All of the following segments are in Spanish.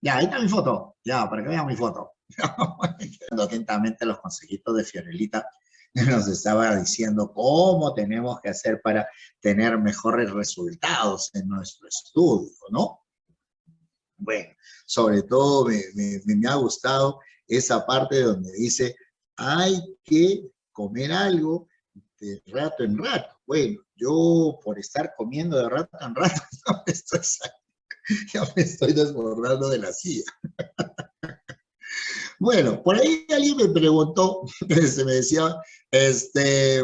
Ya, ahí está mi foto. Ya, para que vean mi foto. Viendo atentamente los consejitos de Fiorelita, nos estaba diciendo cómo tenemos que hacer para tener mejores resultados en nuestro estudio, ¿no? Bueno, sobre todo me ha gustado esa parte donde dice, hay que comer algo de rato en rato. Bueno, yo por estar comiendo de rato en rato, ya me estoy desbordando de la silla. Bueno, por ahí alguien me preguntó, se me decía, este,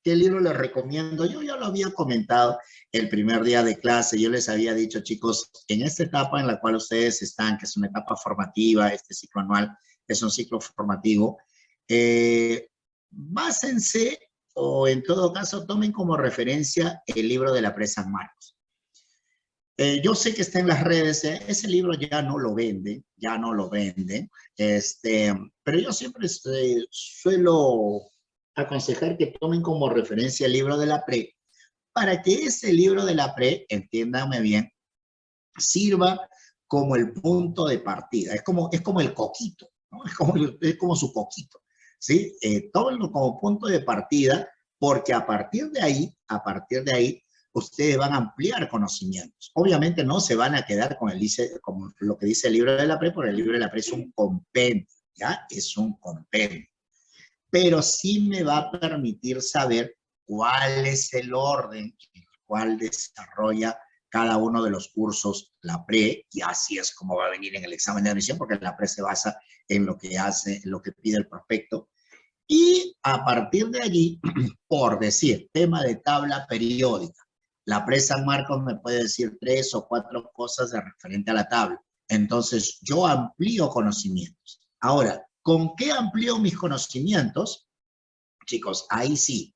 ¿qué libro les recomiendo? Yo ya lo había comentado el primer día de clase. Yo les había dicho, chicos, en esta etapa en la cual ustedes están, que es una etapa formativa, este ciclo anual es un ciclo formativo, básense o en todo caso tomen como referencia el libro de la Presa San Marcos. Yo sé que está en las redes, ese libro ya no lo venden, ya no lo venden, pero yo siempre suelo aconsejar que tomen como referencia el libro de la PRE, para que ese libro de la PRE, entiéndanme bien, sirva como el punto de partida, es como el coquito, ¿no? Es como su coquito, ¿sí? Tómenlo como punto de partida, porque a partir de ahí, ustedes van a ampliar conocimientos. Obviamente no se van a quedar con como lo que dice el libro de la PRE, porque el libro de la PRE es un compendio, ¿ya? Es un compendio. Pero sí me va a permitir saber cuál es el orden en el cual desarrolla cada uno de los cursos la PRE, y así es como va a venir en el examen de admisión, porque la PRE se basa en lo que hace, en lo que pide el prospecto. Y a partir de allí, por decir, tema de tabla periódica, la PRE San Marcos me puede decir 3 o 4 cosas de referente a la tabla. Entonces, yo amplío conocimientos. Ahora, ¿con qué amplío mis conocimientos? Chicos, ahí sí,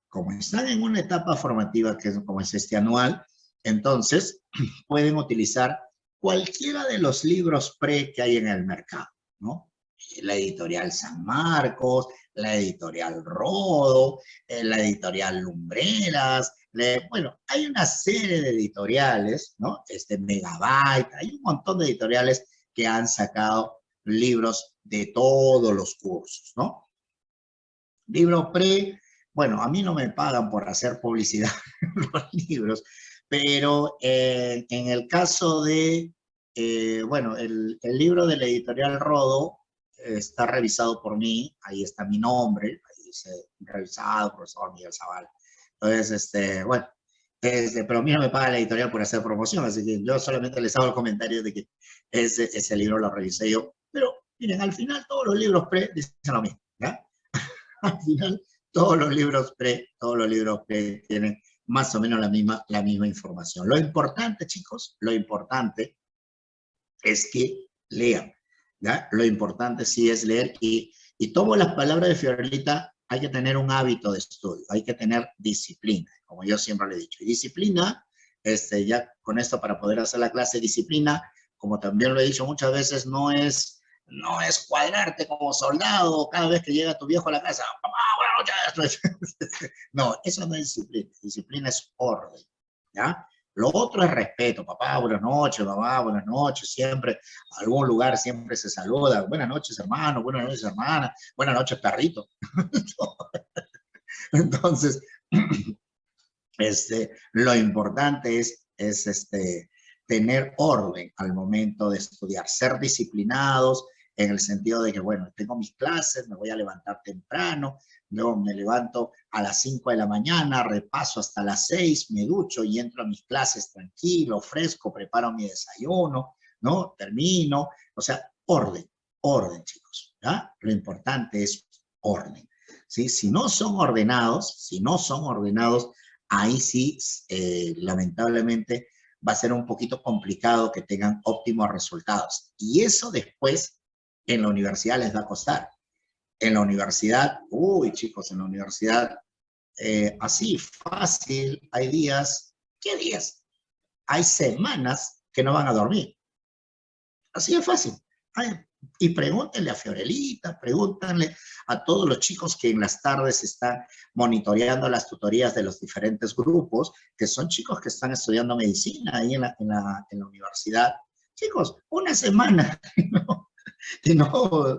como están en una etapa formativa que es como es este anual, entonces pueden utilizar cualquiera de los libros pre que hay en el mercado, ¿no? La editorial San Marcos, la editorial Rodo, la editorial Lumbreras, bueno, hay una serie de editoriales, ¿no? Megabyte, hay un montón de editoriales que han sacado libros de todos los cursos, ¿no? Libro pre, bueno, a mí no me pagan por hacer publicidad en los libros, pero en el caso de, bueno, el libro de la editorial Rodo está revisado por mí, ahí está mi nombre, ahí dice revisado, profesor Miguel Zavala. Entonces, bueno, pero a mí no me paga la editorial por hacer promoción, así que yo solamente les hago el comentario de que ese libro lo revisé yo. Pero miren, al final todos los libros pre dicen lo mismo, ¿ya? Al final, todos los libros pre tienen más o menos la misma información. Lo importante, chicos, lo importante es que lean, ¿ya? Lo importante sí es leer y tomo las palabras de Fiorelita, hay que tener un hábito de estudio, hay que tener disciplina, como yo siempre le he dicho. Y disciplina, ya con esto para poder hacer la clase, disciplina, como también lo he dicho muchas veces, no es cuadrarte como soldado cada vez que llega tu viejo a la casa, papá, buenas noches. No, eso no es disciplina, disciplina es orden, ¿ya? Lo otro es respeto, papá, buenas noches, mamá, buenas noches, siempre, a algún lugar siempre se saluda, buenas noches hermano, buenas noches hermana, buenas noches perrito. Entonces, lo importante es tener orden al momento de estudiar, ser disciplinados en el sentido de que, bueno, tengo mis clases, me voy a levantar temprano, luego me levanto a las 5 de la mañana, repaso hasta las 6, me ducho y entro a mis clases tranquilo, fresco, preparo mi desayuno, ¿no? Termino, o sea, orden, chicos, ¿ya? Lo importante es orden, ¿sí? Si no son ordenados, ahí sí, lamentablemente, va a ser un poquito complicado que tengan óptimos resultados. Y eso después en la universidad les va a costar. En la universidad, uy chicos, en la universidad, así fácil, hay días, ¿qué días? Hay semanas que no van a dormir. Así es fácil. Ay, y pregúntenle a Fiorelita, pregúntenle a todos los chicos que en las tardes están monitoreando las tutorías de los diferentes grupos, que son chicos que están estudiando medicina ahí en la universidad, Chicos, una semana y no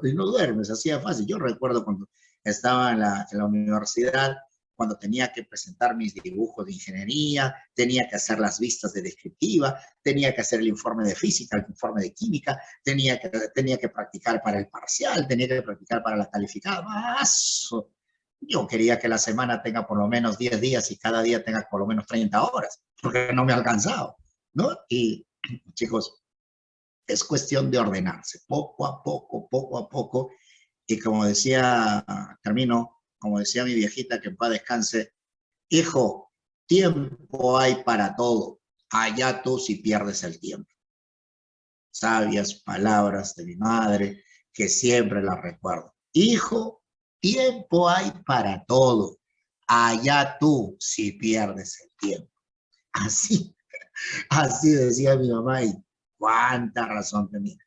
duermes, así de fácil. Yo recuerdo cuando estaba en la universidad, cuando tenía que presentar mis dibujos de ingeniería, tenía que hacer las vistas de descriptiva, tenía que hacer el informe de física, el informe de química, tenía que practicar para el parcial, tenía que practicar para la calificada. ¡Más! Yo quería que la semana tenga por lo menos 10 días y cada día tenga por lo menos 30 horas, porque no me ha alcanzado, ¿no? Y chicos, es cuestión de ordenarse, poco a poco. Y como decía, termino, como decía mi viejita, que en paz descanse, hijo, tiempo hay para todo, allá tú si pierdes el tiempo. Sabias palabras de mi madre, que siempre las recuerdo. Hijo, tiempo hay para todo, allá tú si pierdes el tiempo. Así, así decía mi mamá y cuánta razón tenía.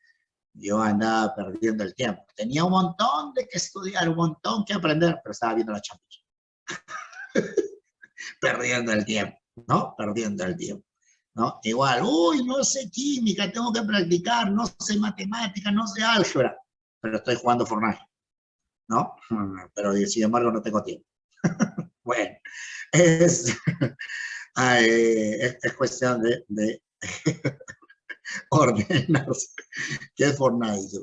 Yo andaba perdiendo el tiempo. Tenía un montón de que estudiar, un montón que aprender, pero estaba viendo la Champions. Perdiendo el tiempo, ¿no? Perdiendo el tiempo, ¿no? Igual, uy, no sé química, tengo que practicar, no sé matemática, no sé álgebra, pero estoy jugando Fortnite, ¿no? Pero sin embargo no tengo tiempo. Bueno, es, es cuestión de ordenarse. ¿Qué es Fortnite?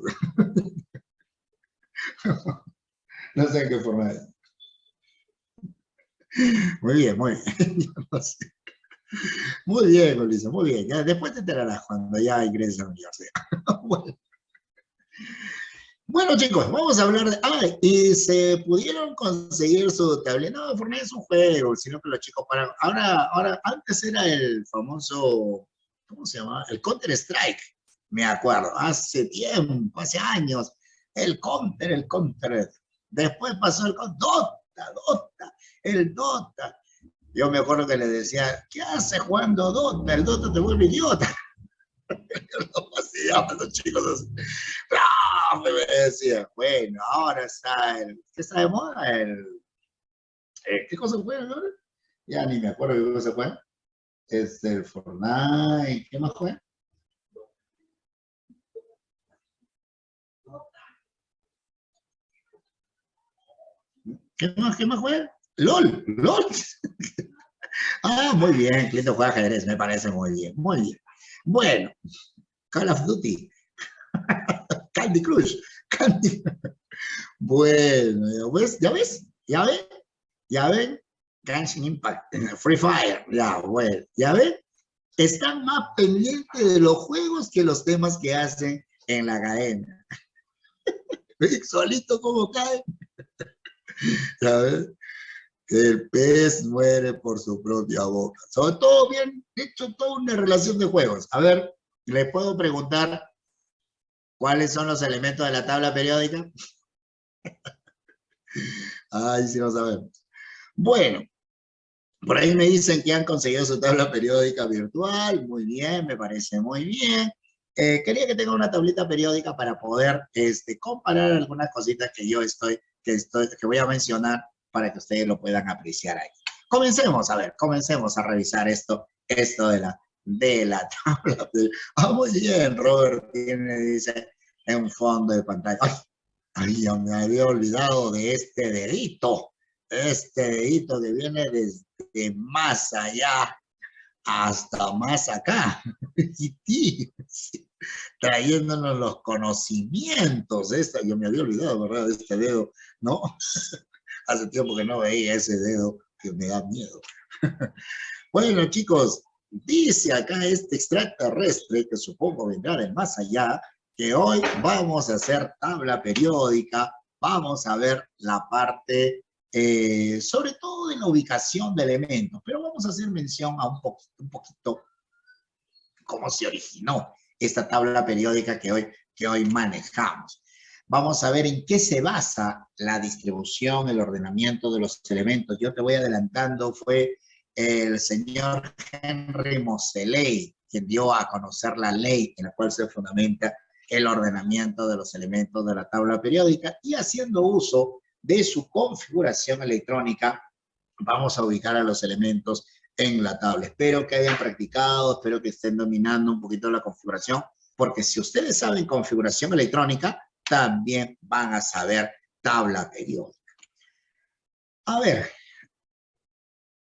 No sé qué Fortnite. Muy bien, muy bien. No sé. Muy bien, Ulises, muy bien. Ya, después te enterarás cuando ya ingreses a la universidad. Bueno. Bueno, chicos, vamos a hablar de... Ah, y se pudieron conseguir su tableta. No, Fortnite es un juego, sino que los chicos para... Ahora, antes era el famoso... ¿Cómo se llama? El Counter-Strike, me acuerdo. Hace tiempo, hace años. El Counter. Después pasó el Dota, el Dota. Yo me acuerdo que le decía, ¿qué hace jugando Dota? El Dota te vuelve idiota. Lo vaciaban los chicos así. ¡Ah! Me decía, bueno, ahora está el, ¿qué está de moda? ¿Qué cosa juega ahora? Ya ni me acuerdo qué cosa juega. Es el Fortnite, ¿qué más juega? ¿Qué más juega? LOL. Ah, muy bien, Cliente juega ajedrez, me parece muy bien, muy bien. Bueno, Call of Duty, Candy Crush, Candy. Bueno, ¿ya ven? Genshin Impact, Free Fire, ya, bueno, ¿ya ven? Están más pendientes de los juegos que los temas que hacen en la cadena. Solito como cae, ¿sabes? El pez muere por su propia boca. Sobre todo bien hecho, toda una relación de juegos. A ver, ¿les puedo preguntar cuáles son los elementos de la tabla periódica? Ay, sí lo sabemos. Bueno, por ahí me dicen que han conseguido su tabla periódica virtual. Muy bien, me parece muy bien. Quería que tenga una tablita periódica para poder comparar algunas cositas que voy a mencionar para que ustedes lo puedan apreciar ahí. Comencemos, a ver, comencemos a revisar esto de la tabla. Ah, muy bien, Robert dice, en fondo de pantalla. Ay, ya me había olvidado de este dedito que viene desde más allá hasta más acá, sí, trayéndonos los conocimientos. Yo me había olvidado, ¿verdad? De este dedo, ¿no? Hace tiempo que no veía ese dedo que me da miedo. Bueno, chicos, dice acá este extraterrestre, que supongo vendrá de más allá, que hoy vamos a hacer tabla periódica, vamos a ver la parte, sobre todo de la ubicación de elementos, pero vamos a hacer mención a un poquito cómo se originó esta tabla periódica que hoy manejamos. Vamos a ver en qué se basa la distribución, el ordenamiento de los elementos. Yo te voy adelantando, fue el señor Henry Moseley quien dio a conocer la ley en la cual se fundamenta el ordenamiento de los elementos de la tabla periódica y haciendo uso de su configuración electrónica, vamos a ubicar a los elementos en la tabla. Espero que hayan practicado, espero que estén dominando un poquito la configuración porque si ustedes saben configuración electrónica, también van a saber tabla periódica. A ver,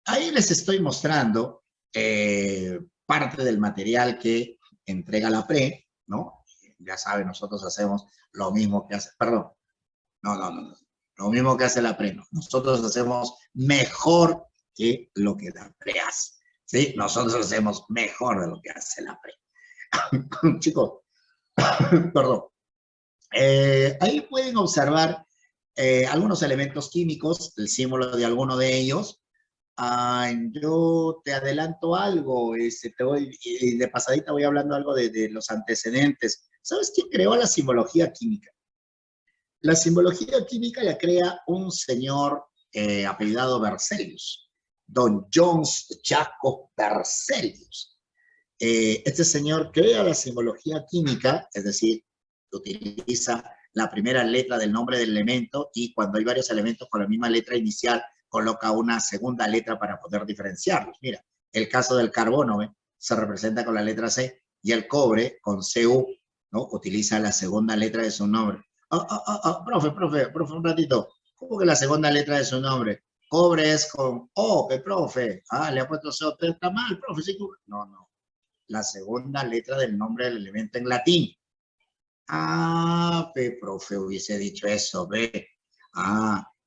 ahí les estoy mostrando parte del material que entrega la PRE, ¿no? Ya saben, nosotros hacemos lo mismo que hace, perdón, no, lo mismo que hace la PRE, no. Nosotros hacemos mejor que lo que la PRE hace, ¿sí? Nosotros hacemos mejor de lo que hace la PRE. Chicos, perdón. Ahí pueden observar algunos elementos químicos, el símbolo de alguno de ellos. Yo te adelanto algo, te voy, y de pasadita voy hablando algo de los antecedentes. ¿Sabes quién creó la simbología química? La simbología química la crea un señor apellidado Berzelius, don Johannes Jacob Berzelius. Este señor crea la simbología química, es decir, utiliza la primera letra del nombre del elemento y cuando hay varios elementos con la misma letra inicial, coloca una segunda letra para poder diferenciarlos. Mira, el caso del carbono, ¿ve? Se representa con la letra C y el cobre con CU, ¿no? Utiliza la segunda letra de su nombre. Profe, un ratito. ¿Cómo que la segunda letra de su nombre? Cobre es con O, profe. Le ha puesto CO, está mal, profe. Sí, no. La segunda letra del nombre del elemento en latín. Profe, hubiese dicho eso, ve.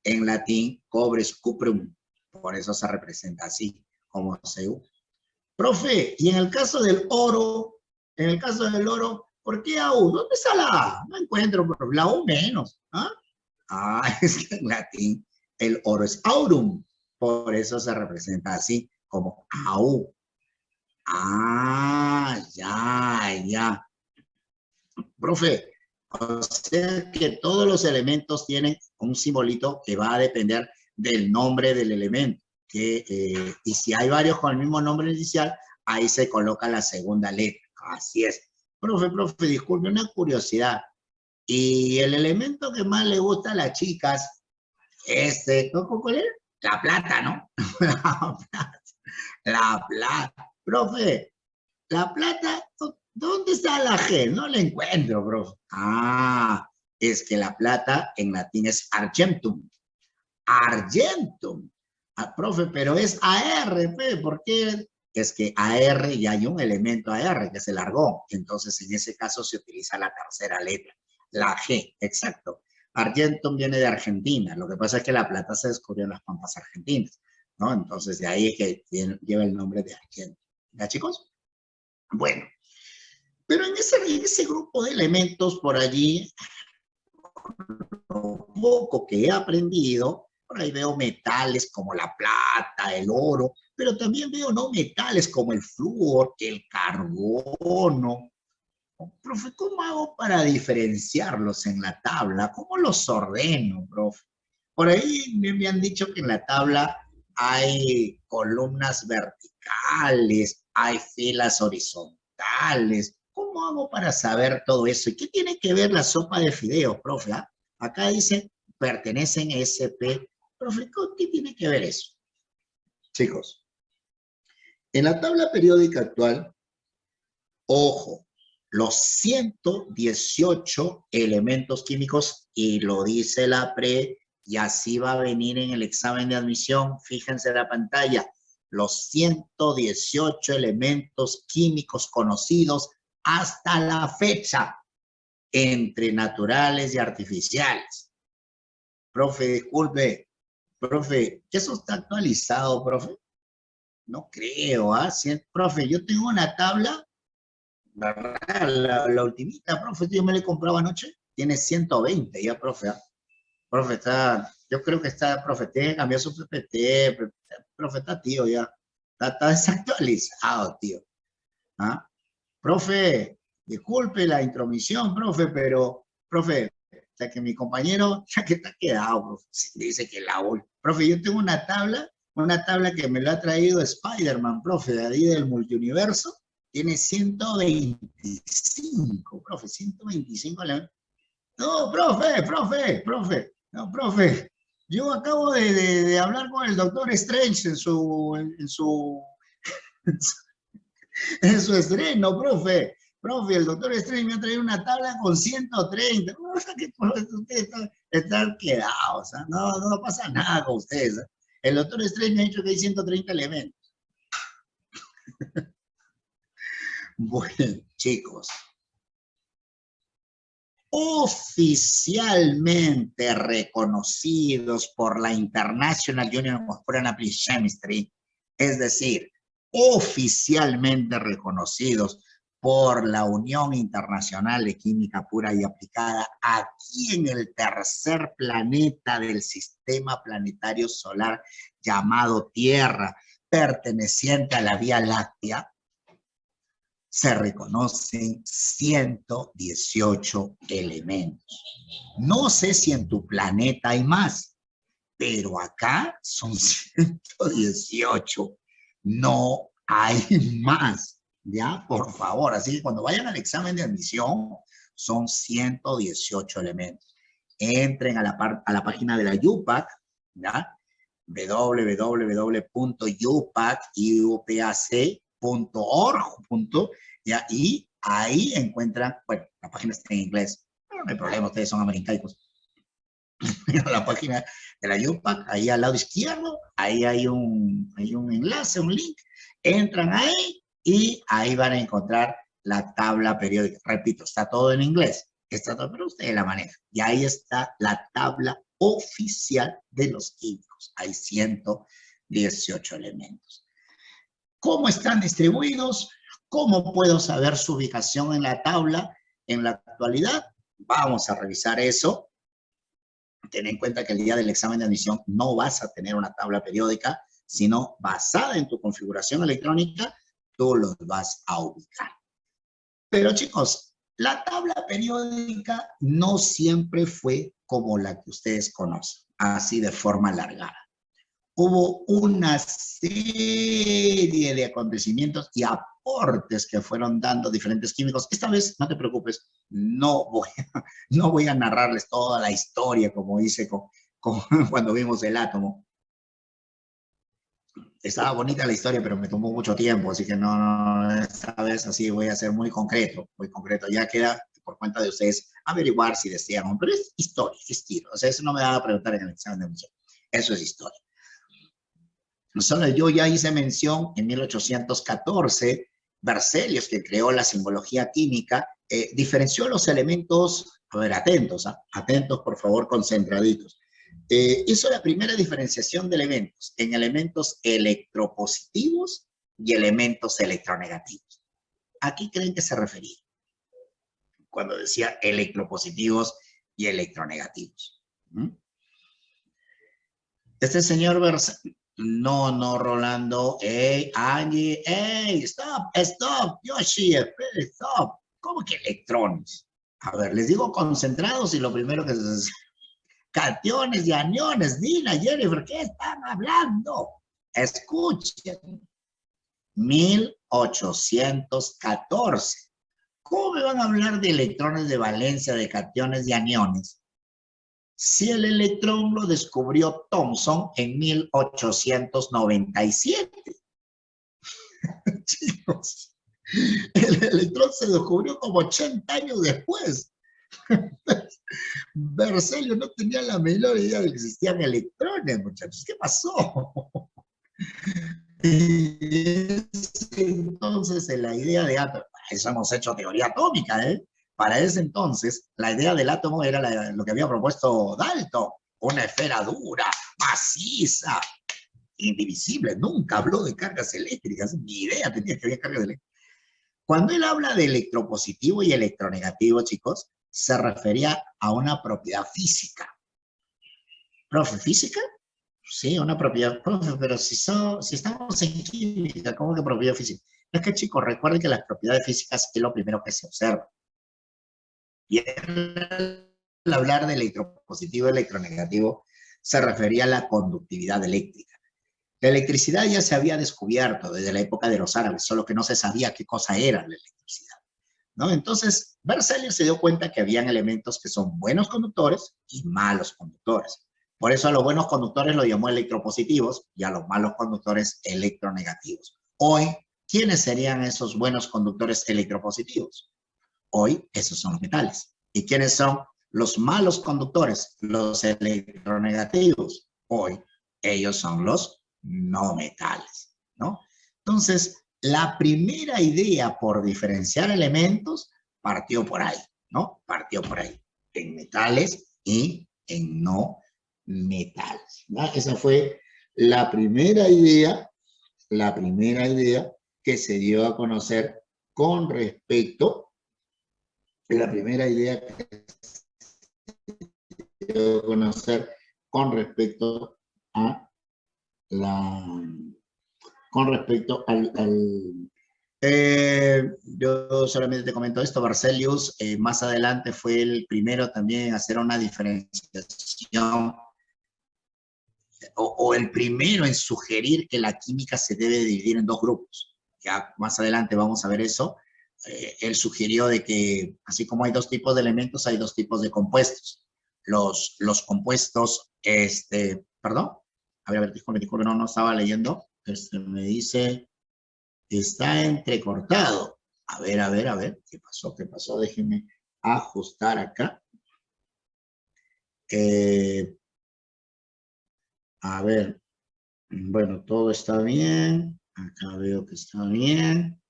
En latín, cobre es cuprum. Por eso se representa así, como CU. Profe, y en el caso del oro, ¿por qué AU? ¿Dónde está la A? No encuentro, profe. La U menos. Es que en latín el oro es aurum. Por eso se representa así, como AU. Ya. Profe, o sea que todos los elementos tienen un simbolito que va a depender del nombre del elemento. Y si hay varios con el mismo nombre inicial, ahí se coloca la segunda letra. Así es. Profe, disculpe, una curiosidad. Y el elemento que más le gusta a las chicas, ¿cuál es? La plata, ¿no? La plata. Profe, la plata, ¿dónde está la G? No la encuentro, profe. Es que la plata en latín es argentum. Argentum. Profe, pero es AR, ¿por qué? Es que AR ya hay un elemento AR que es el argón. Entonces, en ese caso se utiliza la tercera letra, la G, exacto. Argentum viene de Argentina. Lo que pasa es que la plata se descubrió en las pampas argentinas, ¿no? Entonces, de ahí es que lleva el nombre de Argentum. ¿Ya, chicos? Bueno, pero en ese grupo de elementos por allí, lo poco que he aprendido, por ahí veo metales como la plata, el oro, pero también veo no metales como el flúor, el carbono. Profe, ¿cómo hago para diferenciarlos en la tabla? ¿Cómo los ordeno, profe? Por ahí me han dicho que en la tabla hay columnas verticales, hay filas horizontales. ¿Cómo hago para saber todo eso? ¿Y qué tiene que ver la sopa de fideos, profe? Acá dice, pertenecen a SP. Profe, ¿qué tiene que ver eso? Chicos, en la tabla periódica actual, ojo, los 118 elementos químicos, y lo dice la PRE, y así va a venir en el examen de admisión, fíjense en la pantalla, los 118 elementos químicos conocidos hasta la fecha, entre naturales y artificiales. Profe, disculpe, profe, ¿eso está actualizado, profe? No creo, profe, yo tengo una tabla, la ultimita, profe, yo me la compraba anoche, tiene 120 ya, profe. Profe, yo creo que está, profe, tiene que cambiar su PPT, profe, está tío ya, está desactualizado, tío. Profe, disculpe la intromisión, profe, pero, profe, hasta que mi compañero, ya que está quedado, profe, dice que la voy. Profe, yo tengo una tabla que me lo ha traído Spider-Man, profe, de ahí del multiuniverso, tiene 125, profe, 125 elementos. No, profe, no, profe, yo acabo de hablar con el doctor Strange en su estreno, profe. profe, el doctor Strange me ha traído una tabla con 130. No, o sea, que ustedes están quedados, ¿ah? No, no pasa nada con ustedes. ¿Ah? El doctor Strange me ha dicho que hay 130 elementos. Bueno, chicos, oficialmente reconocidos por la International Union of Pure and Applied Chemistry, es decir, oficialmente reconocidos por la Unión Internacional de Química Pura y Aplicada, aquí en el tercer planeta del sistema planetario solar llamado Tierra, perteneciente a la Vía Láctea, se reconocen 118 elementos. No sé si en tu planeta hay más, pero acá son 118. No hay más, ¿ya? Por favor, así que cuando vayan al examen de admisión, son 118 elementos. Entren a la página de la UPAC, ¿ya? www.upac.org, ¿ya? Y ahí encuentran, bueno, la página está en inglés, pero no hay problema, ustedes son americanos. La página de la UPAC, ahí al lado izquierdo, ahí hay un enlace, un link, entran ahí y ahí van a encontrar la tabla periódica. Repito, está todo en inglés, está todo, pero ustedes la manejan. Y ahí está la tabla oficial de los químicos. Hay 118 elementos. ¿Cómo están distribuidos? ¿Cómo puedo saber su ubicación en la tabla en la actualidad? Vamos a revisar eso. Ten en cuenta que el día del examen de admisión no vas a tener una tabla periódica, sino basada en tu configuración electrónica, tú los vas a ubicar. Pero chicos, la tabla periódica no siempre fue como la que ustedes conocen, así de forma alargada. Hubo una serie de acontecimientos y aportes que fueron dando diferentes químicos. Esta vez, no te preocupes, no voy a narrarles toda la historia como hice cuando vimos el átomo. Estaba bonita la historia, pero me tomó mucho tiempo, así que no, esta vez así voy a ser muy concreto. Ya queda por cuenta de ustedes averiguar si desean, pero es historia, es tiro. O sea, eso no me van a preguntar en el examen de admisión. Eso es historia. Solo yo ya hice mención en 1814, Berzelius, que creó la simbología química, diferenció los elementos, a ver, atentos, atentos por favor, concentraditos. Hizo la primera diferenciación de elementos en elementos electropositivos y elementos electronegativos. ¿A qué creen que se refería cuando decía electropositivos y electronegativos? Este señor Berzelius, no, Rolando, hey, Angie, hey, stop, Yoshi, stop. ¿Cómo que electrones? A ver, les digo concentrados y lo primero que se... Cationes y aniones, Dina, Jennifer, ¿qué están hablando? Escuchen. 1814. ¿Cómo me van a hablar de electrones de valencia, de cationes y aniones? Si el electrón lo descubrió Thomson en 1897. Chicos, el electrón se descubrió como 80 años después. Berzelius no tenía la menor idea de que existían electrones, muchachos. ¿Qué pasó? Entonces, la idea de átomo, eso hemos hecho teoría atómica, ¿eh? Para ese entonces, la idea del átomo era lo que había propuesto Dalton, una esfera dura, maciza, indivisible. Nunca habló de cargas eléctricas, ni idea tenía que había cargas eléctricas. Cuando él habla de electropositivo y electronegativo, chicos, se refería a una propiedad física. ¿Profe, física? Sí, una propiedad, profe, pero si estamos en química, ¿cómo que propiedad física? Es que, chicos, recuerden que las propiedades físicas es lo primero que se observa. Y al hablar de electropositivo y electronegativo, se refería a la conductividad eléctrica. La electricidad ya se había descubierto desde la época de los árabes, solo que no se sabía qué cosa era la electricidad, ¿no? Entonces, Berzelius se dio cuenta que habían elementos que son buenos conductores y malos conductores. Por eso a los buenos conductores los llamó electropositivos y a los malos conductores electronegativos. Hoy ¿quiénes serían esos buenos conductores electropositivos? Hoy, esos son los metales. ¿Y quiénes son los malos conductores? Los electronegativos. Hoy, ellos son los no metales, ¿no? Entonces, la primera idea por diferenciar elementos partió por ahí, ¿no? Partió por ahí, en metales y en no metales, ¿no? Esa fue la primera idea que se dio a conocer con respecto, la primera idea que se dio a conocer con respecto a yo solamente te comento esto. Berzelius más adelante fue el primero también en hacer una diferenciación o el primero en sugerir que la química se debe dividir en dos grupos. Ya más adelante vamos a ver eso. Él sugirió de que así como hay dos tipos de elementos, hay dos tipos de compuestos. Los compuestos, perdón, a ver, disculpe, no estaba leyendo. Me dice, está entrecortado. A ver, ¿qué pasó? Déjenme ajustar acá. A ver, bueno, todo está bien. Acá veo que está bien.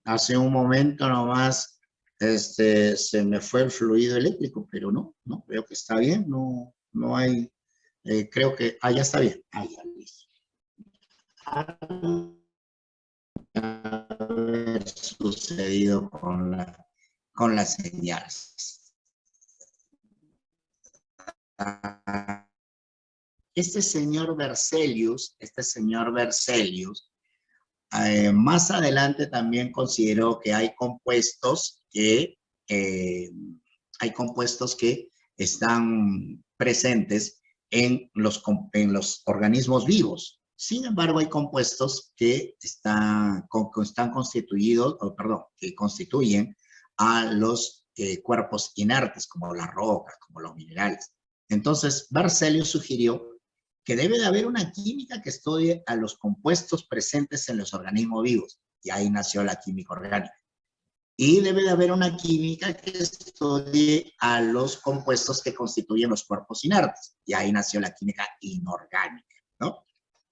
Hace un momento nomás se me fue el fluido eléctrico, pero no, veo que está bien, no hay, creo que, ya está bien. Ya listo. Haber sucedido con las señales. Este señor Berzelius, más adelante también consideró que hay compuestos que están presentes en los organismos vivos. Sin embargo, hay compuestos que que constituyen a los cuerpos inertes, como las rocas, como los minerales. Entonces, Berzelius sugirió que debe de haber una química que estudie a los compuestos presentes en los organismos vivos. Y ahí nació la química orgánica. Y debe de haber una química que estudie a los compuestos que constituyen los cuerpos inertes. Y ahí nació la química inorgánica, ¿no?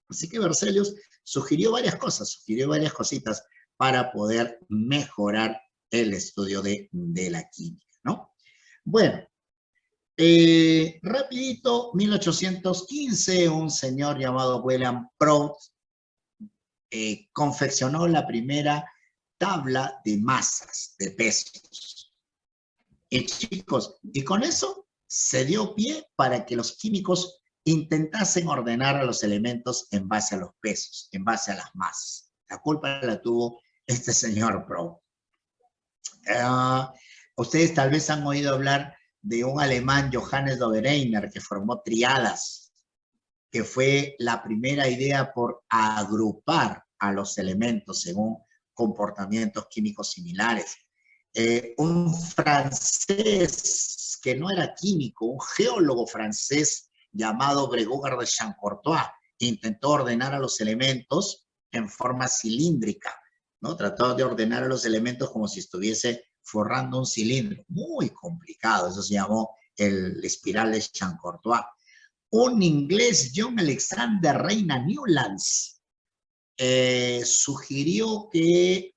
Así que Berzelius sugirió varias cositas para poder mejorar el estudio de la química, ¿no? Bueno, rapidito, 1815, un señor llamado William Prout confeccionó la primera tabla de masas, de pesos. Y chicos, y con eso se dio pie para que los químicos intentasen ordenar a los elementos en base a los pesos, en base a las masas. La culpa la tuvo este señor Prout. Ustedes tal vez han oído hablar de un alemán, Johannes Dobereiner, que formó triadas, que fue la primera idea por agrupar a los elementos según comportamientos químicos similares. Un francés que no era químico, un geólogo francés llamado Gregoire de Champortois, intentó ordenar a los elementos en forma cilíndrica, ¿no? Trató de ordenar a los elementos como si estuviese forrando un cilindro. Muy complicado, eso se llamó el espiral de Champortois. Un inglés, John Alexander Reina Newlands, sugirió que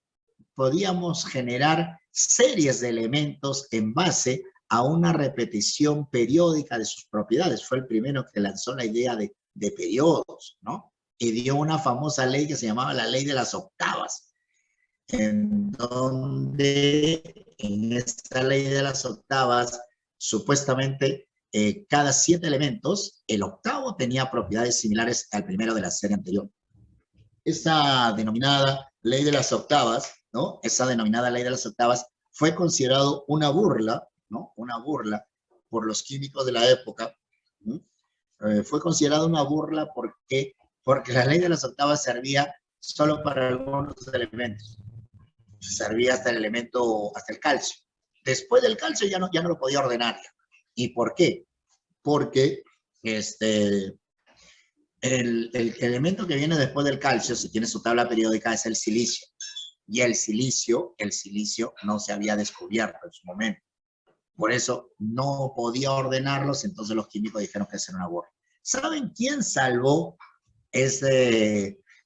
podíamos generar series de elementos en base a una repetición periódica de sus propiedades. Fue el primero que lanzó la idea de periodos, ¿no? Y dio una famosa ley que se llamaba la ley de las octavas, en donde en esta ley de las octavas, supuestamente, cada 7 elementos, el octavo tenía propiedades similares al primero de la serie anterior. Esa denominada ley de las octavas, ¿no? Esa denominada ley de las octavas fue considerado una burla, ¿no? Una burla por los químicos de la época. Fue considerado una burla porque la ley de las octavas servía solo para algunos elementos. Servía hasta el elemento, hasta el calcio. Después del calcio ya no lo podía ordenar. ¿Y por qué? Porque el elemento que viene después del calcio, si tiene su tabla periódica, es el silicio. Y el silicio no se había descubierto en su momento. Por eso no podía ordenarlos, entonces los químicos dijeron que ese era una borra. ¿Saben quién salvó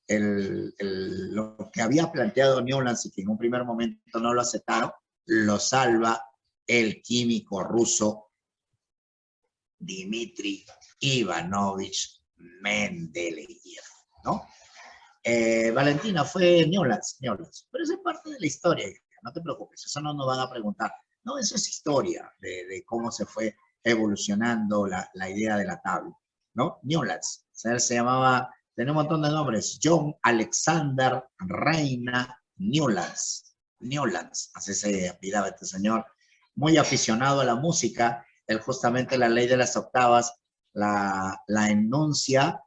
lo que había planteado Newlands y que en un primer momento no lo aceptaron? Lo salva el químico ruso Dmitri Ivanovich Mendeleev, ¿no? Valentina, fue Newlands, pero eso es parte de la historia, no te preocupes, eso no nos van a preguntar. No, eso es historia de cómo se fue evolucionando la idea de la tabla, ¿no? Newlands, o sea, él se llamaba, tenía un montón de nombres, John Alexander Reina Newlands, así se apellidaba este señor, muy aficionado a la música. Él justamente la ley de las octavas la enuncia,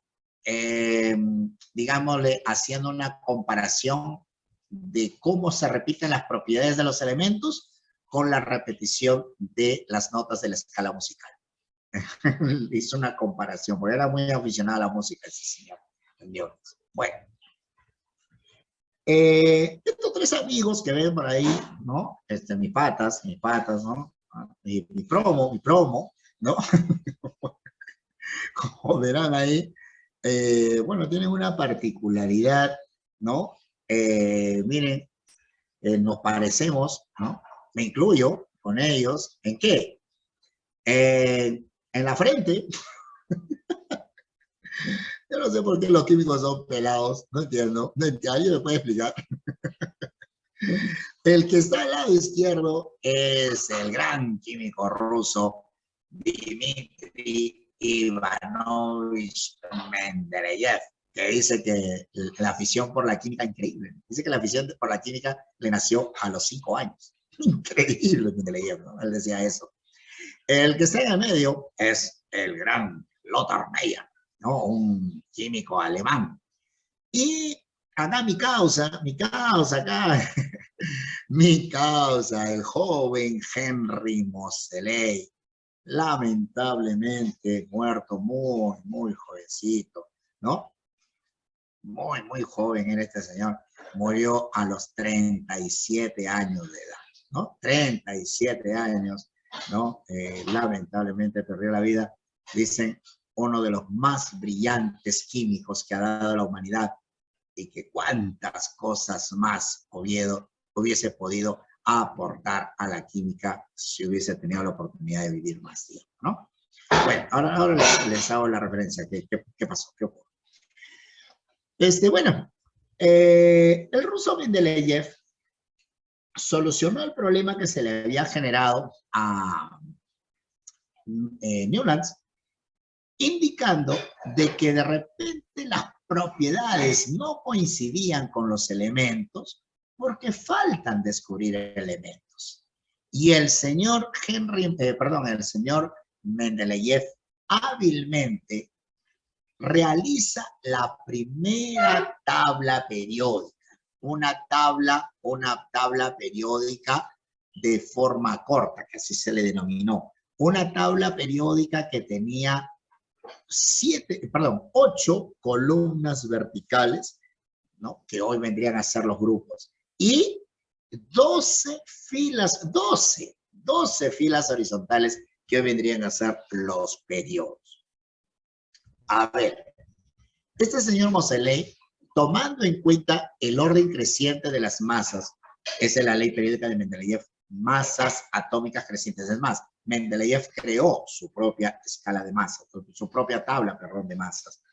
digámosle, haciendo una comparación de cómo se repiten las propiedades de los elementos con la repetición de las notas de la escala musical. Hizo una comparación, porque era muy aficionado a la música ese señor. Bueno, estos tres amigos que ven por ahí, ¿no? Mis patas, ¿no? Mi promo, ¿no? Como verán ahí, bueno, tienen una particularidad, ¿no? Miren, nos parecemos, ¿no? Me incluyo con ellos. ¿En qué? En la frente. Yo no sé por qué los químicos son pelados, no entiendo. ¿Alguien me puede explicar? El que está al lado izquierdo es el gran químico ruso Dmitri Ivanovich Mendeleev, que dice que la afición por la química es increíble. Dice que la afición por la química le nació a los 5 años. Increíble Mendeleev, ¿no? Él decía eso. El que está en el medio es el gran Lothar Meyer, ¿no? Un químico alemán. Y acá mi causa acá, mi causa, el joven Henry Moseley, lamentablemente muerto muy jovencito, ¿no? Muy joven era este señor. Murió a los 37 años de edad, ¿no? 37 años, ¿no? Lamentablemente perdió la vida. Dicen, uno de los más brillantes químicos que ha dado la humanidad, y que cuántas cosas más hubiese podido aportar a la química si hubiese tenido la oportunidad de vivir más tiempo, ¿no? Bueno, ahora les hago la referencia. ¿Qué pasó? ¿Qué ocurrió? Bueno, el ruso Mendeleev solucionó el problema que se le había generado a Newlands, indicando de que de repente las propiedades no coincidían con los elementos porque faltan descubrir elementos. Y el señor el señor Mendeleev hábilmente realiza la primera tabla periódica, una tabla periódica de forma corta, que así se le denominó, una tabla periódica que tenía 8 columnas verticales, ¿no? Que hoy vendrían a ser los grupos, y 12 filas horizontales que hoy vendrían a ser los periodos. A ver, este señor Moseley, tomando en cuenta el orden creciente de las masas, esa es la ley periódica de Mendeleev, masas atómicas crecientes. Es más, Mendeleev creó su propia escala de masas, su propia tabla, de masas.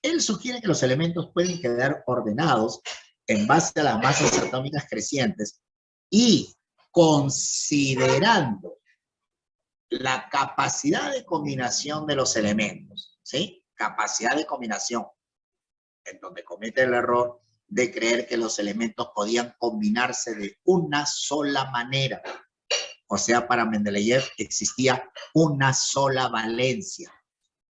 Él sugiere que los elementos pueden quedar ordenados en base a las masas atómicas crecientes y considerando la capacidad de combinación de los elementos, ¿sí? Capacidad de combinación, en donde comete el error de creer que los elementos podían combinarse de una sola manera. O sea, para Mendeleev existía una sola valencia.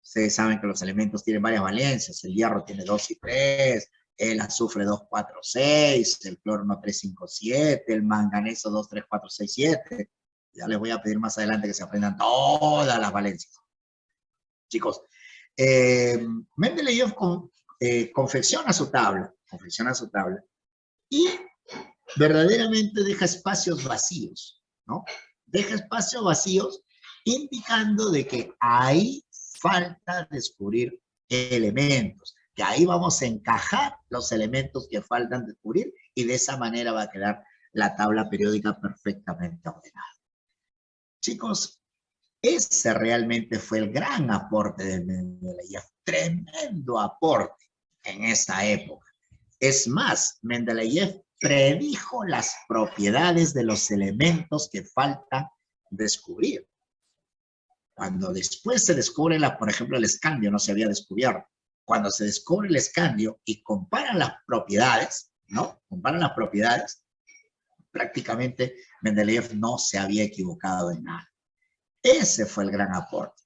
Ustedes saben que los elementos tienen varias valencias. El hierro tiene 2 y 3, el azufre 2, 4, 6, el cloro 3, 5, 7, el manganeso 2, 3, 4, 6, 7. Ya les voy a pedir más adelante que se aprendan todas las valencias. Chicos, Mendeleev confecciona su tabla, y verdaderamente deja espacios vacíos, ¿no? Deja espacios vacíos indicando de que ahí falta descubrir elementos, que ahí vamos a encajar los elementos que faltan descubrir y de esa manera va a quedar la tabla periódica perfectamente ordenada. Chicos, ese realmente fue el gran aporte de Mendeleev, tremendo aporte en esa época. Es más, Mendeleev predijo las propiedades de los elementos que falta descubrir. Cuando después se descubre, por ejemplo, el escandio no se había descubierto. Cuando se descubre el escandio y comparan las propiedades, ¿no? Comparan las propiedades, prácticamente Mendeleev no se había equivocado en nada. Ese fue el gran aporte.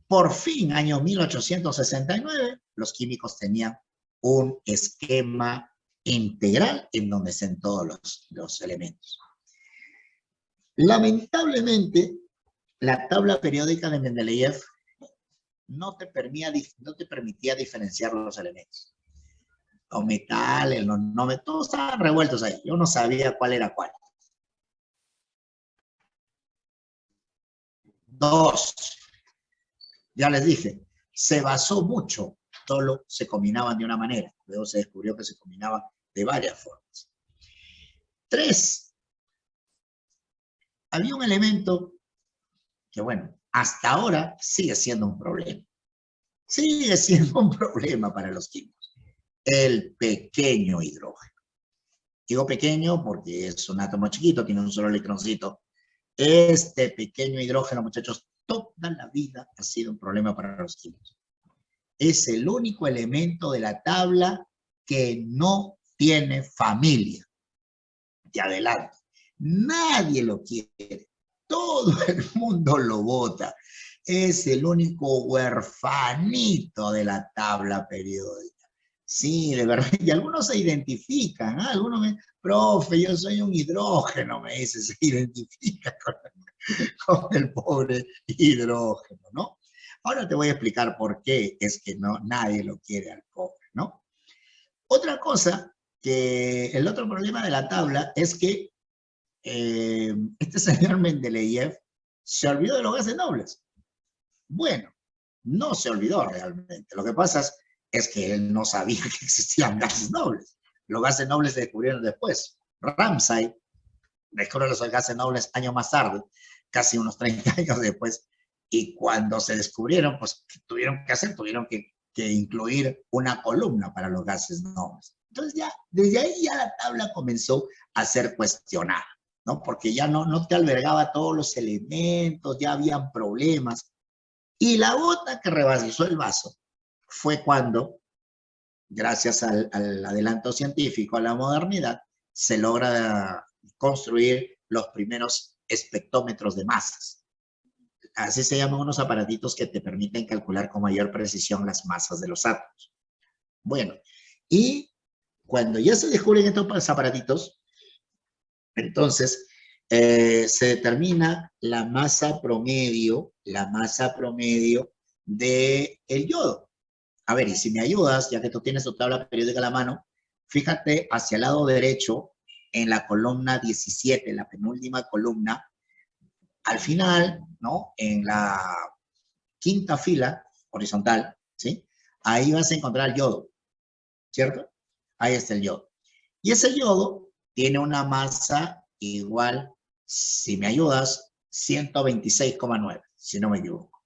Por fin, año 1869, los químicos tenían un esquema integral en donde están todos los elementos. Lamentablemente, la tabla periódica de Mendeleev no te permitía diferenciar los elementos. Los metales, los no metales, todos estaban revueltos ahí. Yo no sabía cuál era cuál. Dos, ya les dije, se basó mucho, solo se combinaban de una manera. Luego se descubrió que se combinaban de varias formas. Tres, había un elemento que, bueno, hasta ahora sigue siendo un problema. Sigue siendo un problema para los químicos. El pequeño hidrógeno. Digo pequeño porque es un átomo chiquito, tiene un solo electroncito. Este pequeño hidrógeno, muchachos, toda la vida ha sido un problema para los químicos. Es el único elemento de la tabla que no tiene familia. Te adelanto. Nadie lo quiere. Todo el mundo lo vota. Es el único huerfanito de la tabla periódica. Sí, de verdad. Y algunos se identifican. ¿eh? Algunos me profe, yo soy un hidrógeno, me dice, se identifica con el pobre hidrógeno, ¿no? Ahora te voy a explicar por qué es que no, nadie lo quiere al pobre, ¿no? Otra cosa, que el otro problema de la tabla es que este señor Mendeleev se olvidó de los gases nobles. Bueno, no se olvidó realmente. Lo que pasa es que él no sabía que existían gases nobles. Los gases nobles se descubrieron después. Ramsay descubrió los gases nobles años más tarde, casi unos 30 años después, y cuando se descubrieron, pues, ¿qué tuvieron que hacer? Tuvieron que incluir una columna para los gases nobles. Entonces ya, desde ahí ya la tabla comenzó a ser cuestionada, ¿no? Porque ya no te albergaba todos los elementos, ya habían problemas. Y la gota que rebasó el vaso fue cuando, gracias al adelanto científico, a la modernidad, se logra construir los primeros espectrómetros de masas. Así se llaman unos aparatitos que te permiten calcular con mayor precisión las masas de los átomos. Bueno, y cuando ya se descubren estos aparatitos, entonces se determina la masa promedio del yodo. A ver, y si me ayudas, ya que tú tienes tu tabla periódica a la mano, fíjate hacia el lado derecho, en la columna 17, la penúltima columna, al final, ¿no? En la quinta fila horizontal, ¿sí? Ahí vas a encontrar el yodo, ¿cierto? Ahí está el yodo. Y ese yodo tiene una masa igual, si me ayudas, 126,9, si no me equivoco.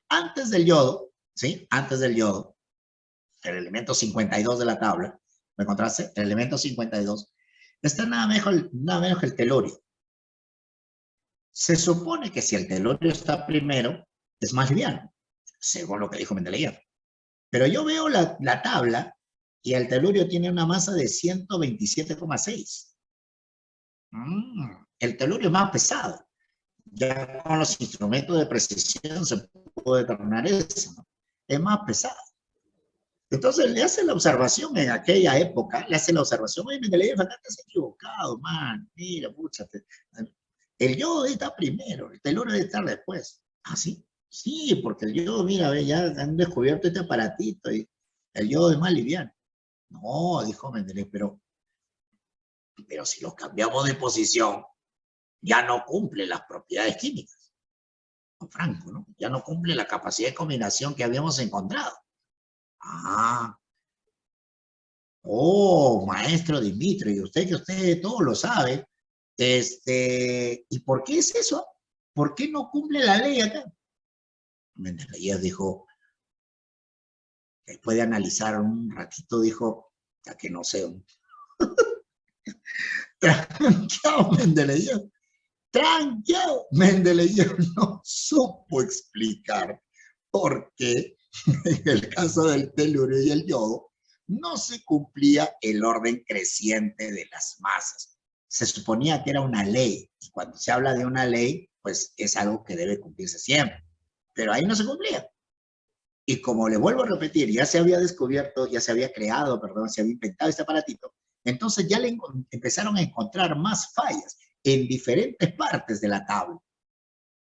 Antes del yodo, ¿sí? Antes del yodo, el elemento 52 de la tabla, ¿me encontraste? El elemento 52 está nada menos que el telurio. Se supone que si el telurio está primero, es más liviano, según lo que dijo Mendeleev. Pero yo veo la tabla y el telurio tiene una masa de 127,6. El telurio es más pesado. Ya con los instrumentos de precisión se puede determinar eso, ¿no? Es más pesado. Entonces le hace la observación en aquella época, le hace la observación, oye, Mendeleev, acá te has equivocado, man, mira, pucha, el yodo está primero, el telurio debe estar después. ¿Ah, sí? Sí, porque el yodo, mira, ve, ya han descubierto este aparatito y el yodo es más liviano. No, dijo Mendeley, pero si los cambiamos de posición, ya no cumple las propiedades químicas. Franco, ¿no? Ya no cumple la capacidad de combinación que habíamos encontrado. Ah, oh, maestro Dimitri, y usted que usted todo lo sabe, ¿y por qué es eso? ¿Por qué no cumple la ley acá? Mendeleev dijo, después de analizar un ratito, dijo, ya que no sé, tranquilo, Mendeleev, tranquilo, Mendeleev no supo explicar por qué en el caso del telurio y el yodo no se cumplía el orden creciente de las masas. Se suponía que era una ley, y cuando se habla de una ley, pues es algo que debe cumplirse siempre, pero ahí no se cumplía. Y como le vuelvo a repetir, ya se había descubierto, ya se había creado, perdón, se había inventado este aparatito, entonces ya le empezaron a encontrar más fallas en diferentes partes de la tabla.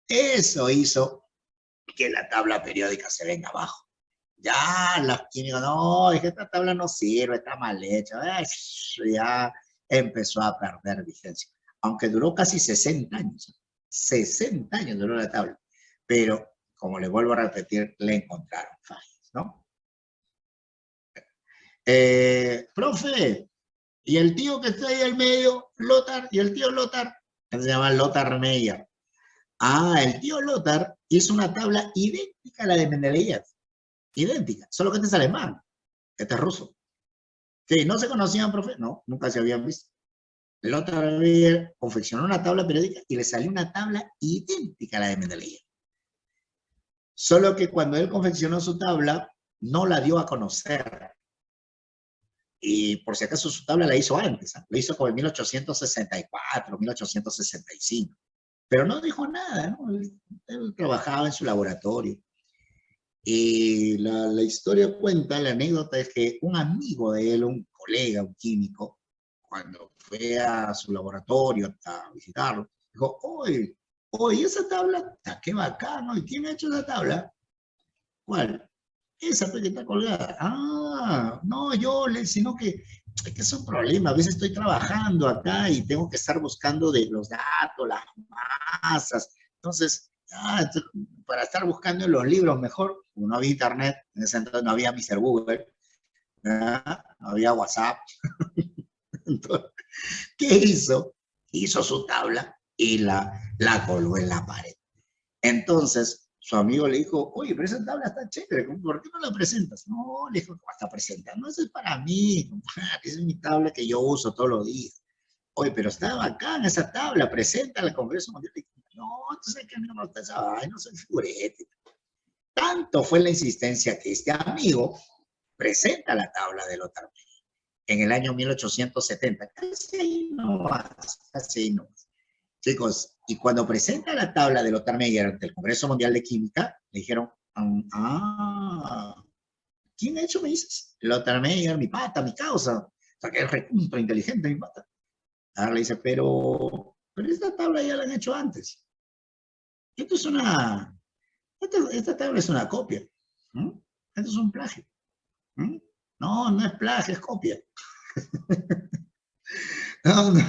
Eso hizo que la tabla periódica se venga abajo. Ya los químicos, no, es que esta tabla no sirve, está mal hecha. Ya empezó a perder vigencia. Aunque duró casi 60 años. 60 años duró la tabla. Pero, como le vuelvo a repetir, le encontraron fallas, ¿no? Profe, y el tío que está ahí al medio, Lothar, y el tío Lothar, se llama Lothar Meyer. Ah, el tío Lothar hizo una tabla idéntica a la de Mendeleev. Idéntica, solo que este es alemán, este es ruso. Sí, no se conocían, profe, no, nunca se habían visto. El otro confeccionó una tabla periódica y le salió una tabla idéntica a la de Mendeleev. Solo que cuando él confeccionó su tabla, no la dio a conocer. Y por si acaso su tabla la hizo antes, ¿eh? La hizo como en 1864, 1865. Pero no dijo nada, ¿no? Él trabajaba en su laboratorio. Y la historia cuenta, la anécdota es que un amigo de él, un colega, un químico, cuando fue a su laboratorio a visitarlo, dijo, oye, esa tabla, qué bacano, ¿y quién ha hecho esa tabla? ¿Cuál? Esa que está colgada. Ah, no, sino que es un problema. A veces estoy trabajando acá y tengo que estar buscando de los datos, las masas. Entonces, para estar buscando en los libros mejor, como no había internet, en ese entonces no había Mr. Google, no había WhatsApp. Entonces, ¿qué hizo? Hizo su tabla y la colgó en la pared. Entonces, su amigo le dijo, oye, pero esa tabla está chévere, ¿por qué no la presentas? No, le dijo, ¿cómo está presentando? Eso es para mí, compadre, esa es mi tabla que yo uso todos los días. Oye, pero está bacán esa tabla, preséntala al Congreso Mundial. No, entonces que a mí no me gusta esa vaina, no soy figurete. Tanto fue la insistencia que este amigo presenta la tabla de Lothar Meyer en el año 1870. Casi no. Chicos, y cuando presenta la tabla de Lothar Meyer ante el Congreso Mundial de Química, le dijeron, ¿quién ha hecho, me dices? Lothar Meyer, mi pata, mi causa. O sea, que es recontra inteligente, mi pata. Ahora le dice, pero esta tabla ya la han hecho antes. Esto es esta tabla es una copia. Esto es un plagio. No, no es plagio, es copia. No, no.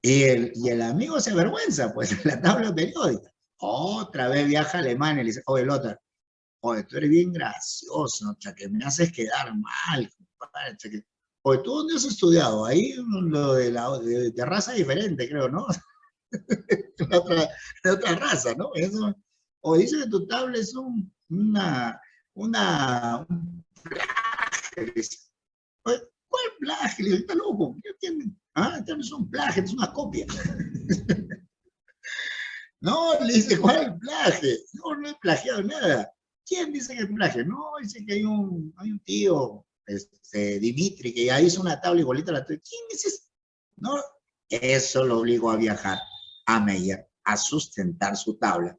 Y el amigo se avergüenza, pues, la tabla periódica. Otra vez viaja a Alemania y le dice, oye, Lothar, oye, tú eres bien gracioso, que me haces quedar mal, compadre. Oye, ¿tú dónde has estudiado? Ahí lo de raza diferente, creo, ¿no? de otra raza, ¿no? O dice que tu tabla es un plagio. Oye, ¿cuál plagio? Le digo, está loco, ¿qué entienden? Esto no es un plagio, es una copia. No, le dice, ¿cuál plagio? No, no he plagiado nada. ¿Quién dice que es plagio? No, dice que hay un tío, Dimitri, que ya hizo una tabla igualita a la tuya. ¿Quién dice eso? No, eso lo obligó a viajar a Meyer a sustentar su tabla.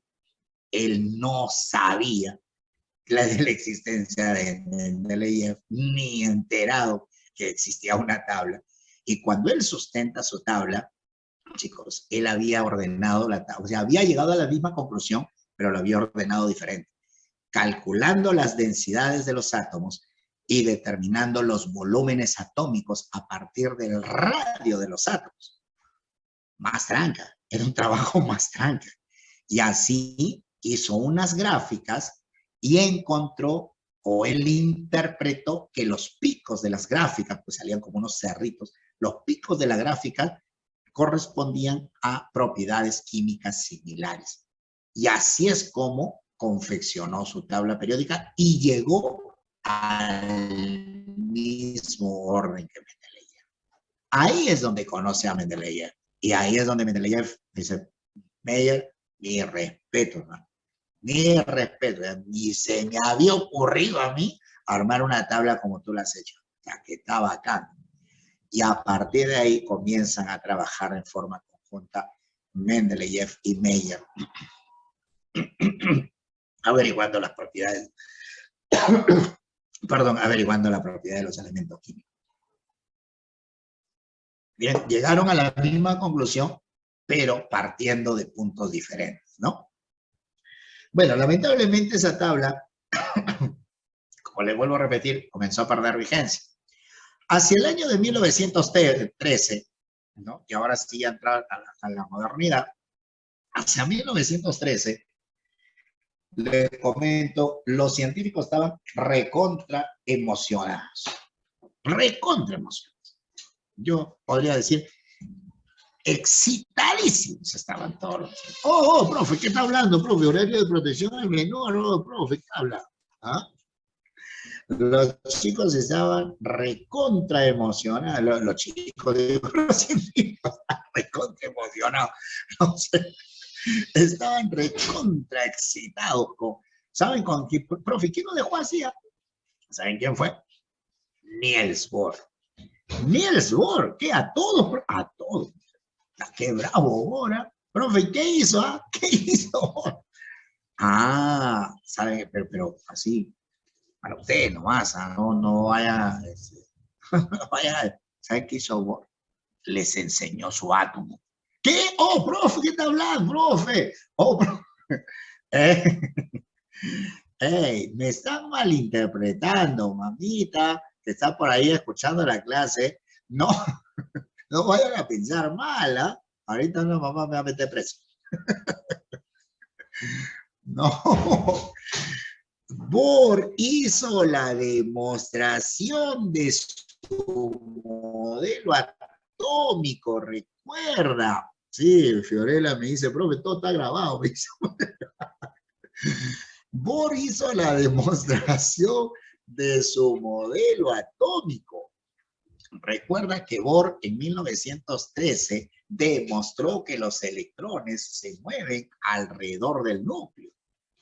Él no sabía de la existencia de Mendeleev, ni enterado que existía una tabla. Y cuando él sustenta su tabla, chicos, él había ordenado la tabla, o sea, había llegado a la misma conclusión, pero lo había ordenado diferente, calculando las densidades de los átomos y determinando los volúmenes atómicos a partir del radio de los átomos. Más tranca, era un trabajo más tranca. Y así hizo unas gráficas y encontró, o él interpretó, que los picos de las gráficas, pues salían como unos cerritos, los picos de la gráfica correspondían a propiedades químicas similares. Y así es como confeccionó su tabla periódica y llegó al mismo orden que Mendeleev. Ahí es donde conoce a Mendeleev. Y ahí es donde Mendeleev dice, Meyer, mi respeto, hermano. Mi respeto. Ni se me había ocurrido a mí armar una tabla como tú la has hecho. O sea, que está bacán. Y a partir de ahí comienzan a trabajar en forma conjunta Mendeleev y Meyer, averiguando las propiedades, averiguando la propiedad de los elementos químicos. Bien, llegaron a la misma conclusión, pero partiendo de puntos diferentes, ¿no? Bueno, lamentablemente esa tabla, como les vuelvo a repetir, comenzó a perder vigencia. Hacia el año de 1913, ¿no? Y ahora sí entrar a la modernidad, hacia 1913, les comento, los científicos estaban recontra emocionados. Recontra emocionados. Yo podría decir, excitadísimos estaban todos. Profe, ¿qué está hablando, profe? Horario de protección al menor, profe, ¿qué habla? ¿Ah? Los chicos estaban recontra emocionados, los chicos, los científicos estaban recontra emocionados. No sé, estaban recontra excitados. ¿Saben con qué? Profe, ¿quién nos dejó así? ¿Saben quién fue? Niels Bohr. Niels Bohr, ¿qué? A todos, a todos. ¡Qué bravo, Bohr! Profe, ¿qué hizo? ¿Qué hizo? ¿Saben? Pero así, para usted nomás, no vaya, no vaya, ¿saben qué hizo Bohr? Les enseñó su átomo. ¿Qué? Profe, ¿qué está hablando, profe? Profe. Hey, me están malinterpretando, mamita, que está por ahí escuchando la clase. No, no vayan a pensar mal, ¿ah? Ahorita mi mamá me va a meter preso. No. Bohr hizo la demostración de su modelo atómico, recuerda. Sí, Fiorella me dice, profe, todo está grabado. Me dice. Bohr hizo la demostración de su modelo atómico. Recuerda que Bohr en 1913 demostró que los electrones se mueven alrededor del núcleo,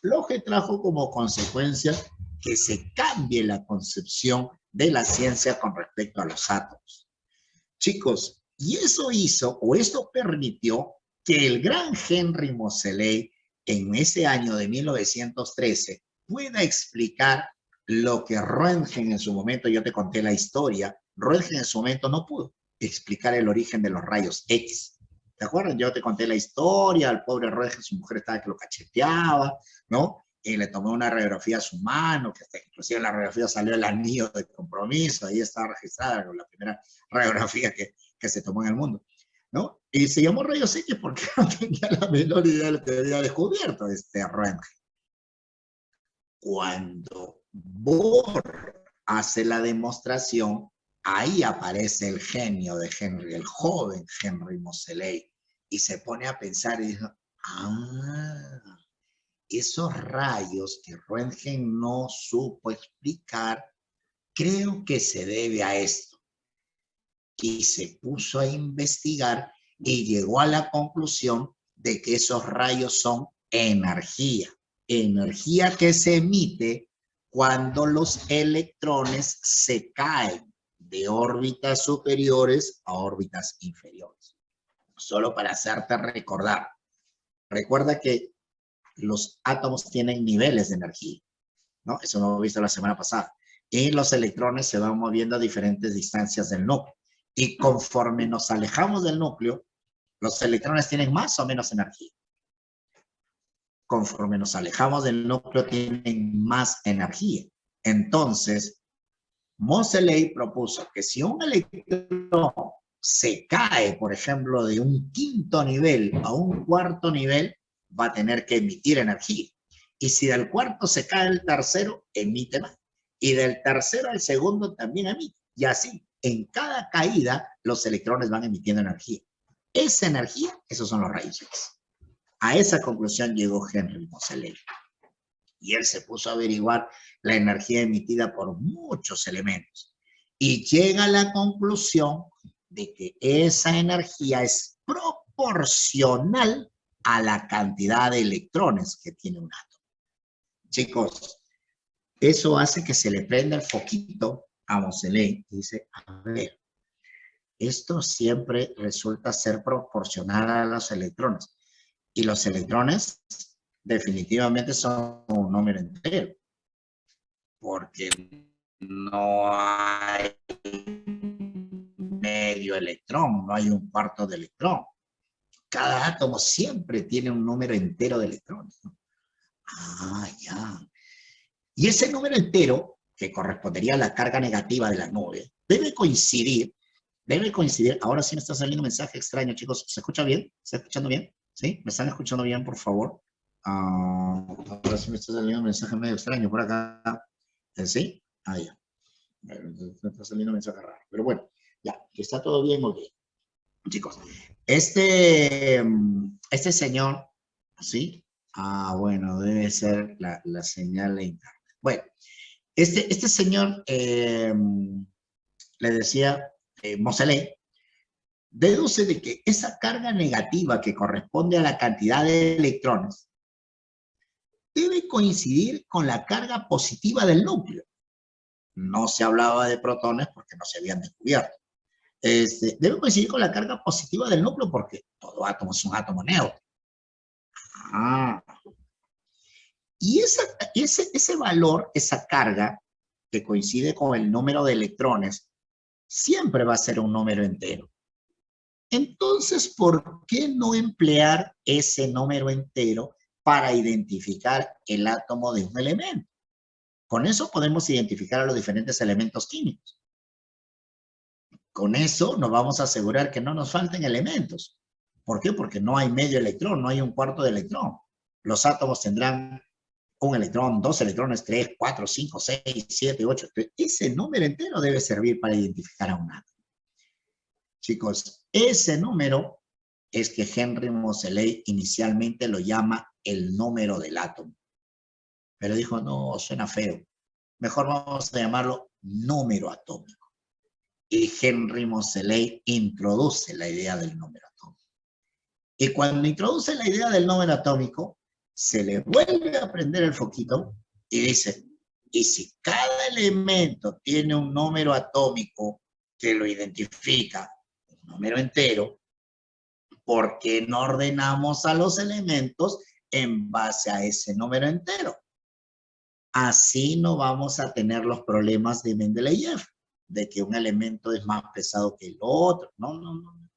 lo que trajo como consecuencia que se cambie la concepción de la ciencia con respecto a los átomos. Chicos, y eso hizo, o esto permitió, que el gran Henry Moseley en ese año de 1913 pueda explicar lo que Röntgen en su momento, yo te conté la historia, Röntgen en su momento no pudo explicar el origen de los rayos X. ¿Te acuerdas? Yo te conté la historia, al pobre Röntgen, su mujer estaba que lo cacheteaba, ¿no? Y le tomó una radiografía a su mano, que hasta inclusive en la radiografía salió el anillo de compromiso, ahí está registrada la primera radiografía que se tomó en el mundo, ¿no? Y se llamó rayos X porque no tenía la menor idea de lo que había descubierto Röntgen. Cuando Bohr hace la demostración, ahí aparece el genio de Henry, el joven Henry Moseley, y se pone a pensar y dice, esos rayos que Röntgen no supo explicar, creo que se debe a esto. Y se puso a investigar y llegó a la conclusión de que esos rayos son energía que se emite cuando los electrones se caen de órbitas superiores a órbitas inferiores. Solo para hacerte recordar, recuerda que los átomos tienen niveles de energía, ¿no? Eso lo hemos visto la semana pasada. Y los electrones se van moviendo a diferentes distancias del núcleo. Y conforme nos alejamos del núcleo, los electrones tienen más o menos energía. conforme nos alejamos del núcleo, tienen más energía. Entonces, Moseley propuso que si un electrón se cae, por ejemplo, de un quinto nivel a un cuarto nivel, va a tener que emitir energía. Y si del cuarto se cae el tercero, emite más. Y del tercero al segundo también emite. Y así, en cada caída, los electrones van emitiendo energía. Esa energía, esos son los rayos X. A esa conclusión llegó Henry Moseley. Y él se puso a averiguar la energía emitida por muchos elementos. Y llega a la conclusión de que esa energía es proporcional a la cantidad de electrones que tiene un átomo. Chicos, eso hace que se le prenda el foquito a Moseley y dice, a ver, esto siempre resulta ser proporcional a los electrones. Y los electrones definitivamente son un número entero, porque no hay medio electrón, no hay un cuarto de electrón. Cada átomo siempre tiene un número entero de electrones, ¿no? Ah, ya. Y ese número entero, que correspondería a la carga negativa de la nube, debe coincidir, ahora sí me está saliendo un mensaje extraño, chicos, ¿se escucha bien? ¿Se está escuchando bien? ¿Sí? ¿Me están escuchando bien, por favor? Ahora sí me está saliendo un mensaje medio extraño por acá. ¿Sí? Ah, ya. Me está saliendo un mensaje raro. Pero bueno, ya, que está todo bien, ok. Chicos, este señor, ¿sí? Ah, bueno, debe ser la señal de internet. Bueno, este señor, le decía, Moseley, deduce de que esa carga negativa que corresponde a la cantidad de electrones debe coincidir con la carga positiva del núcleo. No se hablaba de protones porque no se habían descubierto. Debe coincidir con la carga positiva del núcleo porque todo átomo es un átomo neutro. Ah. Y ese valor, esa carga, que coincide con el número de electrones, siempre va a ser un número entero. Entonces, ¿por qué no emplear ese número entero para identificar el átomo de un elemento? Con eso podemos identificar a los diferentes elementos químicos. Con eso nos vamos a asegurar que no nos falten elementos. ¿Por qué? Porque no hay medio electrón, no hay un cuarto de electrón. Los átomos tendrán un electrón, dos electrones, 3, 4, 5, 6, 7, 8. Ese número entero debe servir para identificar a un átomo. Chicos, ese número es que Henry Moseley inicialmente lo llama el número del átomo. Pero dijo, no, suena feo. Mejor vamos a llamarlo número atómico. Y Henry Moseley introduce la idea del número atómico. Y cuando introduce la idea del número atómico, se le vuelve a prender el foquito y dice, y si cada elemento tiene un número atómico que lo identifica, un número entero, ¿por qué no ordenamos a los elementos en base a ese número entero? Así no vamos a tener los problemas de Mendeleev, de que un elemento es más pesado que el otro. No, no, no.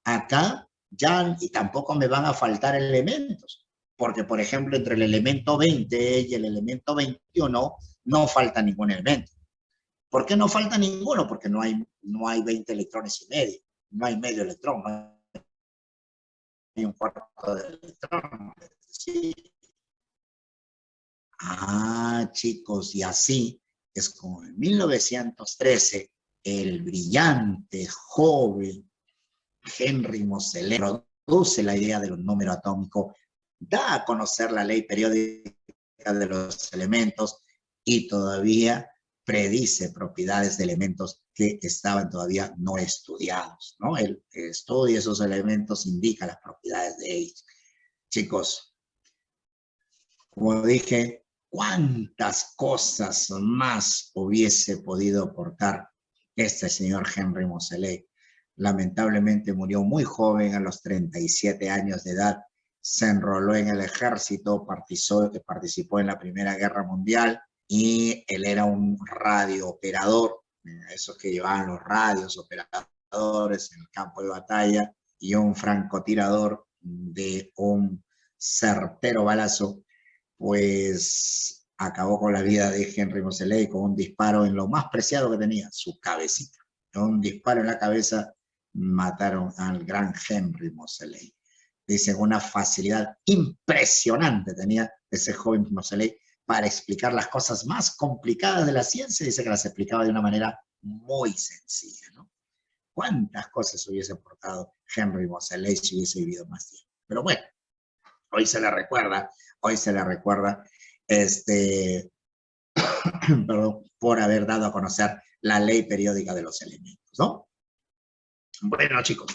Acá ya, y tampoco me van a faltar elementos, porque por ejemplo entre el elemento 20 y el elemento 21 no falta ningún elemento. ¿Por qué no falta ninguno? Porque no hay 20 electrones y medio, no hay medio electrón, no hay un cuarto de electrón. Sí. Ah, chicos, y así es como en 1913 el brillante, joven Henry Moseley produce la idea de los números atómicos, da a conocer la ley periódica de los elementos y todavía predice propiedades de elementos que estaban todavía no estudiados, ¿no? Él estudia esos elementos, indica las propiedades de ellos. Chicos, como dije, ¿cuántas cosas más hubiese podido aportar este señor Henry Moseley? Lamentablemente murió muy joven, a los 37 años de edad. Se enroló en el ejército, participó en la Primera Guerra Mundial y él era un radiooperador, esos que llevaban los radios, operadores en el campo de batalla, y un francotirador de un certero balazo pues acabó con la vida de Henry Moseley con un disparo en lo más preciado que tenía, su cabecita. Un disparo en la cabeza mataron al gran Henry Moseley. Dicen, una facilidad impresionante tenía ese joven Moseley para explicar las cosas más complicadas de la ciencia. Dice que las explicaba de una manera muy sencilla, ¿no? ¿Cuántas cosas hubiese aportado Henry Moseley si hubiese vivido más tiempo? Pero bueno, hoy se le recuerda, perdón, por haber dado a conocer la ley periódica de los elementos, ¿no? Bueno, chicos,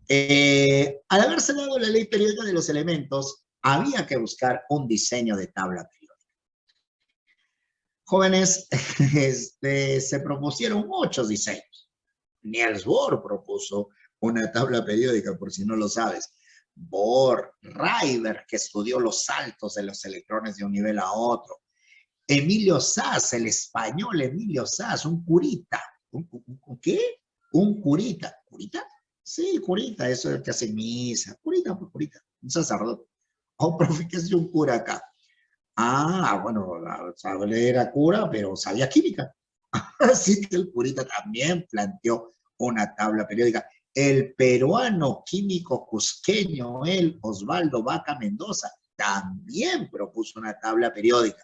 al haberse dado la ley periódica de los elementos, había que buscar un diseño de tabla periódica. Jóvenes, se propusieron muchos diseños. Niels Bohr propuso una tabla periódica, por si no lo sabes. Bohr, Rayberg, que estudió los saltos de los electrones de un nivel a otro. Emilio Sas, el español Emilio Sas, un curita. ¿Qué? Un curita. ¿Curita? Sí, curita, eso es el que hace misa. Curita, pues curita, un sacerdote. Oh, profe, ¿qué es un cura acá? Ah, bueno, era cura, pero sabía química. Así que el curita también planteó una tabla periódica. El peruano químico cusqueño, el Osvaldo Vaca Mendoza, también propuso una tabla periódica.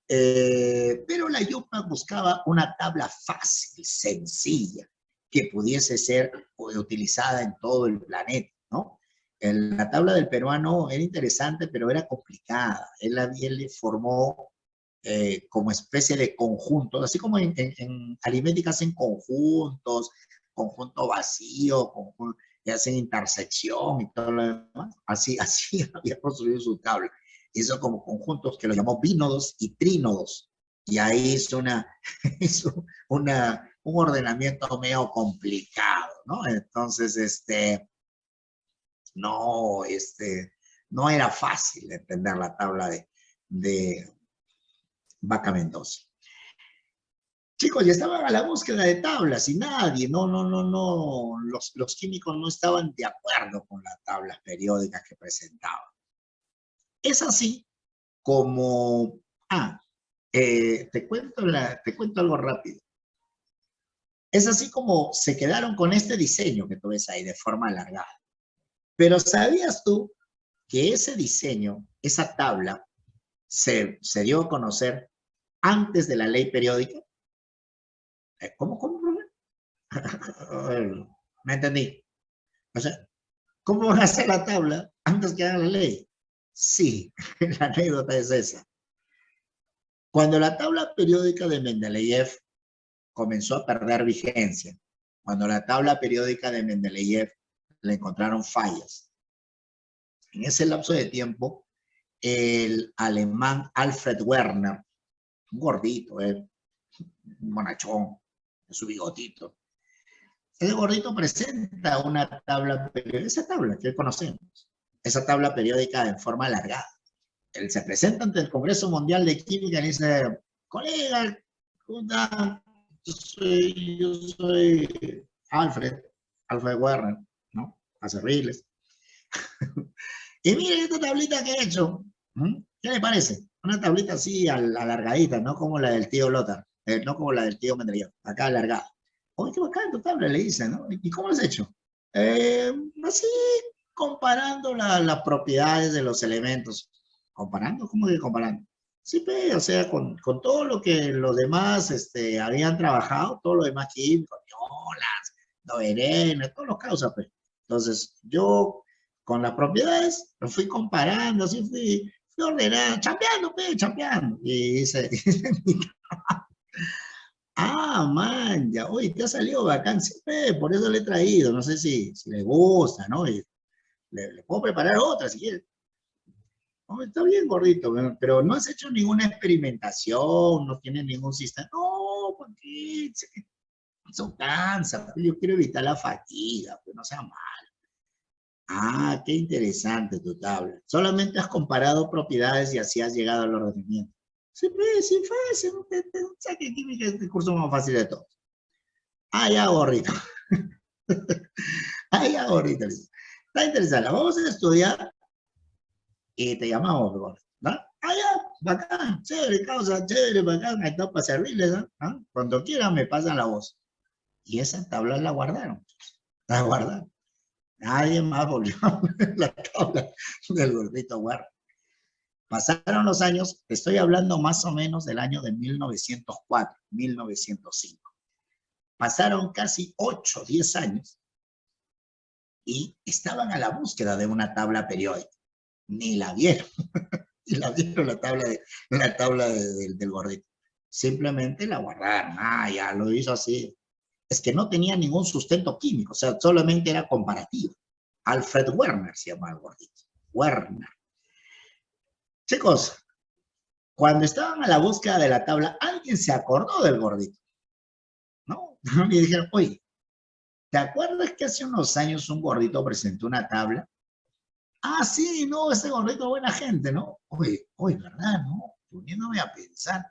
Pero la YUPA buscaba una tabla fácil, sencilla, que pudiese ser utilizada en todo el planeta, ¿no? La tabla del peruano era interesante, pero era complicada. Él formó como especie de conjunto, así como en aritmética hacen conjuntos, conjunto vacío, conjunto, que hacen intersección y todo lo demás. Así había construido su tabla. Hizo como conjuntos que lo llamó bínodos y trínodos. Y ahí hizo, hizo un ordenamiento medio complicado, ¿no? Entonces, no, no era fácil entender la tabla de Vaca Mendoza. Chicos, ya estaban a la búsqueda de tablas y nadie, los químicos no estaban de acuerdo con las tablas periódicas que presentaban. Es así como, te cuento algo rápido. Es así como se quedaron con este diseño que tú ves ahí de forma alargada. Pero ¿sabías tú que ese diseño, esa tabla, se dio a conocer antes de la ley periódica? ¿Cómo, profe? Me entendí. O sea, ¿cómo van a hacer la tabla antes que hagan la ley? Sí, la anécdota es esa. Cuando la tabla periódica de Mendeleev comenzó a perder vigencia, cuando la tabla periódica de Mendeleev le encontraron fallas, en ese lapso de tiempo, el alemán Alfred Werner, un gordito, un bonachón, su bigotito, ese gordito presenta una tabla periódica, esa tabla que conocemos, esa tabla periódica en forma alargada. Él se presenta ante el Congreso Mundial de Química y dice, colega, yo soy Alfred Werner, ¿no? A servirles. Y miren esta tablita que he hecho. ¿Qué le parece? Una tablita así alargadita, no como la del tío Lothar, no como la del tío Mendeleev, acá alargada. Oye, qué bacán tu tabla, le dice, ¿no? ¿Y cómo lo has hecho? Así, comparando las propiedades de los elementos. ¿Comparando? ¿Cómo que comparando? Sí, pues, o sea, con todo lo que los demás habían trabajado, todo lo demás químicos, violas, no venenos, todos los causas, pues. Entonces, yo con las propiedades lo fui comparando, así fui ordenando, champeando, pues, champeando. Y dice, man, ya, oye, te ha salido bacán, sí, pues, por eso le he traído, no sé si le gusta, ¿no? Y le puedo preparar otra si quieres. Oh, está bien gordito, pero no has hecho ninguna experimentación, no tienes ningún sistema. No, ¿por qué? Eso cansa, yo quiero evitar la fatiga, pues no sea mal. Ah, qué interesante tu tabla. Solamente has comparado propiedades y así has llegado al ordenamiento. Sí, pues, sí, fácil. O sea, que química es el curso más fácil de todos. Ah, ya, gordito. Ah, ya, gordito. Está interesante. Vamos a estudiar y te llamamos, gordo, ¿no? Ah, ya, bacán, chévere, causa, chévere, bacán, ahí está para servirles, ¿no? ¿Ah? Cuando quieran me pasan la voz. Y esa tabla la guardaron, la guardaron. Nadie más volvió a ver la tabla del gordito Werner. Pasaron los años, estoy hablando más o menos del año de 1904, 1905. Pasaron casi 8, 10 años y estaban a la búsqueda de una tabla periódica. Ni la vieron, ni la vieron la tabla del gordito. Simplemente la guardaron. Ah, ya lo hizo así. Es que no tenía ningún sustento químico, o sea, solamente era comparativo. Alfred Werner se llama el gordito. Werner. Chicos, cuando estaban a la búsqueda de la tabla, alguien se acordó del gordito, ¿no? Y dijeron, oye, ¿te acuerdas que hace unos años un gordito presentó una tabla? Ah, sí, no, ese gordito buena gente, ¿no? Oye, ¿verdad, no? Poniéndome a pensar,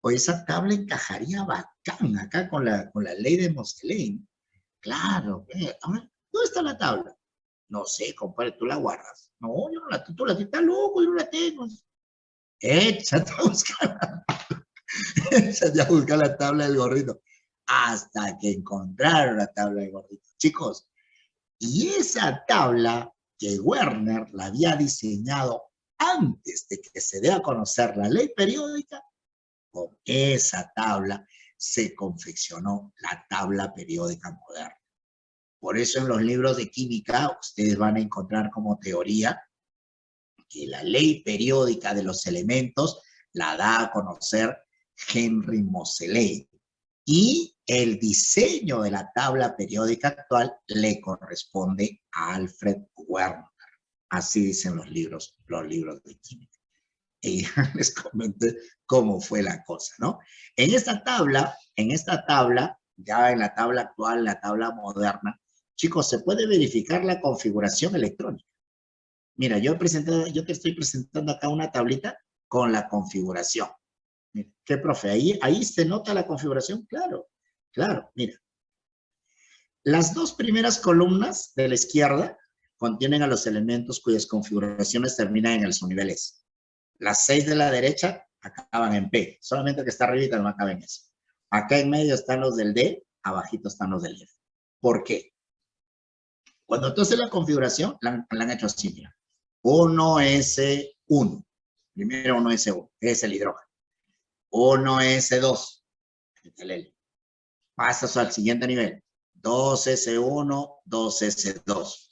oye, esa tabla encajaría bacán acá con la ley de Moseley. Claro, a ver, ¿dónde está la tabla? No sé, compadre, tú la guardas. No, yo no la tengo, tú la tienes, estás loco, yo no la tengo. Échate a buscar, échate a buscar la tabla del gordito. Hasta que encontraron la tabla del gordito. Chicos, y esa tabla que Werner la había diseñado antes de que se dé a conocer la ley periódica, con esa tabla se confeccionó la tabla periódica moderna. Por eso en los libros de química ustedes van a encontrar como teoría que la ley periódica de los elementos la da a conocer Henry Moseley. Y el diseño de la tabla periódica actual le corresponde a Alfred Werner. Así dicen los libros de química. Y les comenté cómo fue la cosa, ¿no? En esta tabla, ya en la tabla actual, la tabla moderna, chicos, se puede verificar la configuración electrónica. Mira, yo te estoy presentando acá una tablita con la configuración. Mira, ¿qué, profe? Ahí se nota la configuración, claro, claro, mira. Las dos primeras columnas de la izquierda contienen a los elementos cuyas configuraciones terminan en el subnivel S. Las 6 de la derecha acaban en P, solamente que está arribita no acaba en S. Acá en medio están los del D, abajito están los del F. ¿Por qué? Cuando tú haces la configuración, la han hecho así, mira. 1S1. Primero 1S1, es el hidrógeno. 1S2, el helio. Pasas al siguiente nivel. 2S1, 2S2.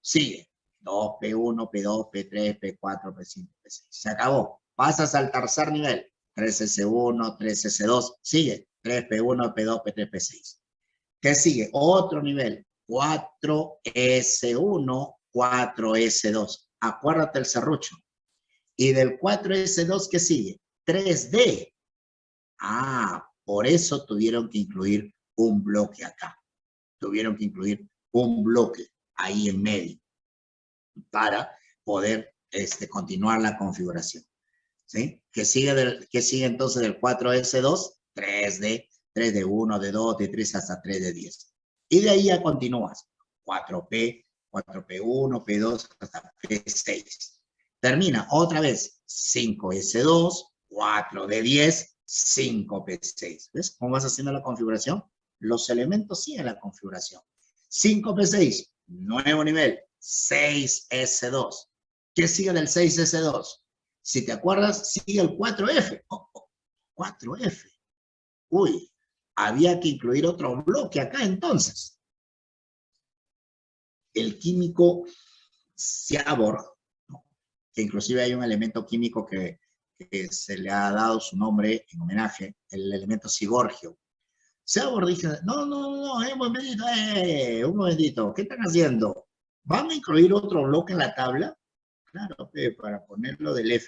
Sigue. 2P1, P2, P3, P4, P5, P6. Se acabó. Pasas al tercer nivel. 3S1, 3S2. Sigue. 3P1, P2, P3, P6. ¿Qué sigue? Otro nivel. 4S1, 4S2. Acuérdate el serrucho. Y del 4S2, ¿qué sigue? 3D. Ah, por eso tuvieron que incluir un bloque acá. Tuvieron que incluir un bloque ahí en medio para poder continuar la configuración. ¿Sí? ¿Qué sigue entonces del 4S2? 3D, 3D1, D2, D3 hasta 3D10. Y de ahí ya continúas. 4P, 4P1, P2 hasta P6. Termina otra vez 5S2, 4D10, 5P6. ¿Ves cómo vas haciendo la configuración? Los elementos siguen la configuración. 5P6, nuevo nivel, 6S2. ¿Qué sigue del 6S2? Si te acuerdas, sigue el 4F. 4F. Uy, había que incluir otro bloque acá entonces. El químico Seaborg, ¿no? Que inclusive hay un elemento químico que se le ha dado su nombre en homenaje, el elemento Sigorgio. Seaborg dice, no, un momentito, ¿qué están haciendo? ¿Van a incluir otro bloque en la tabla? Claro, para ponerlo del F.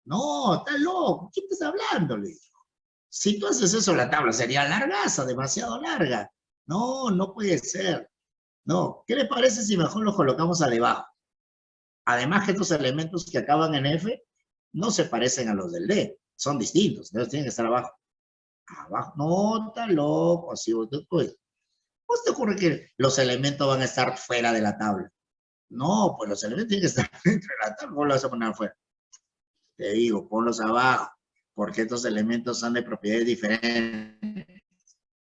No, estás loco, ¿qué estás hablando? Le dijo. Si tú haces eso, la tabla sería largaza, demasiado larga. No, no puede ser. No, ¿qué le parece si mejor los colocamos a debajo? Además que estos elementos que acaban en F no se parecen a los del D, son distintos, entonces tienen que estar abajo. Abajo, no, está loco, así, pues, ¿cómo te ocurre que los elementos van a estar fuera de la tabla? No, pues los elementos tienen que estar dentro de la tabla. ¿Cómo lo vas a poner afuera? Te digo, ponlos abajo, porque estos elementos son de propiedades diferentes.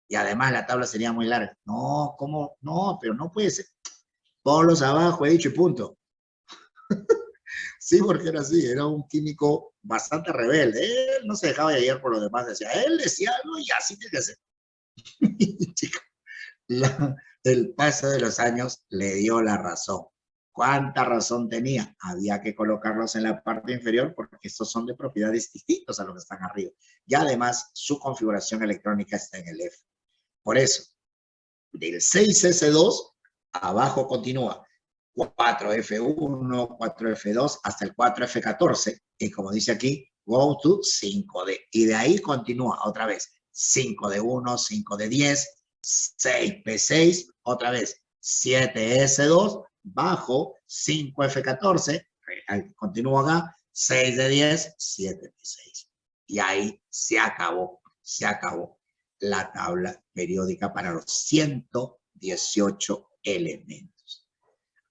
Y además la tabla sería muy larga. No, ¿cómo? No, pero no puede ser. Ponlos abajo, he dicho y punto. Sí, porque era así, era un químico bastante rebelde. Él no se dejaba de guiar por los demás, decía, él decía algo y así tiene que ser. Chico, el paso de los años le dio la razón. ¿Cuánta razón tenía? Había que colocarlos en la parte inferior porque estos son de propiedades distintas a los que están arriba. Y además, su configuración electrónica está en el F. Por eso, del 6S2, abajo continúa 4F1, 4F2, hasta el 4F14. Y como dice aquí, go to 5D. Y de ahí continúa otra vez 5D1, 5D10, 6P6, otra vez 7S2, bajo 5F14, continúa acá, 6D10, 7P6. Y ahí se acabó la tabla periódica para los 118 elementos.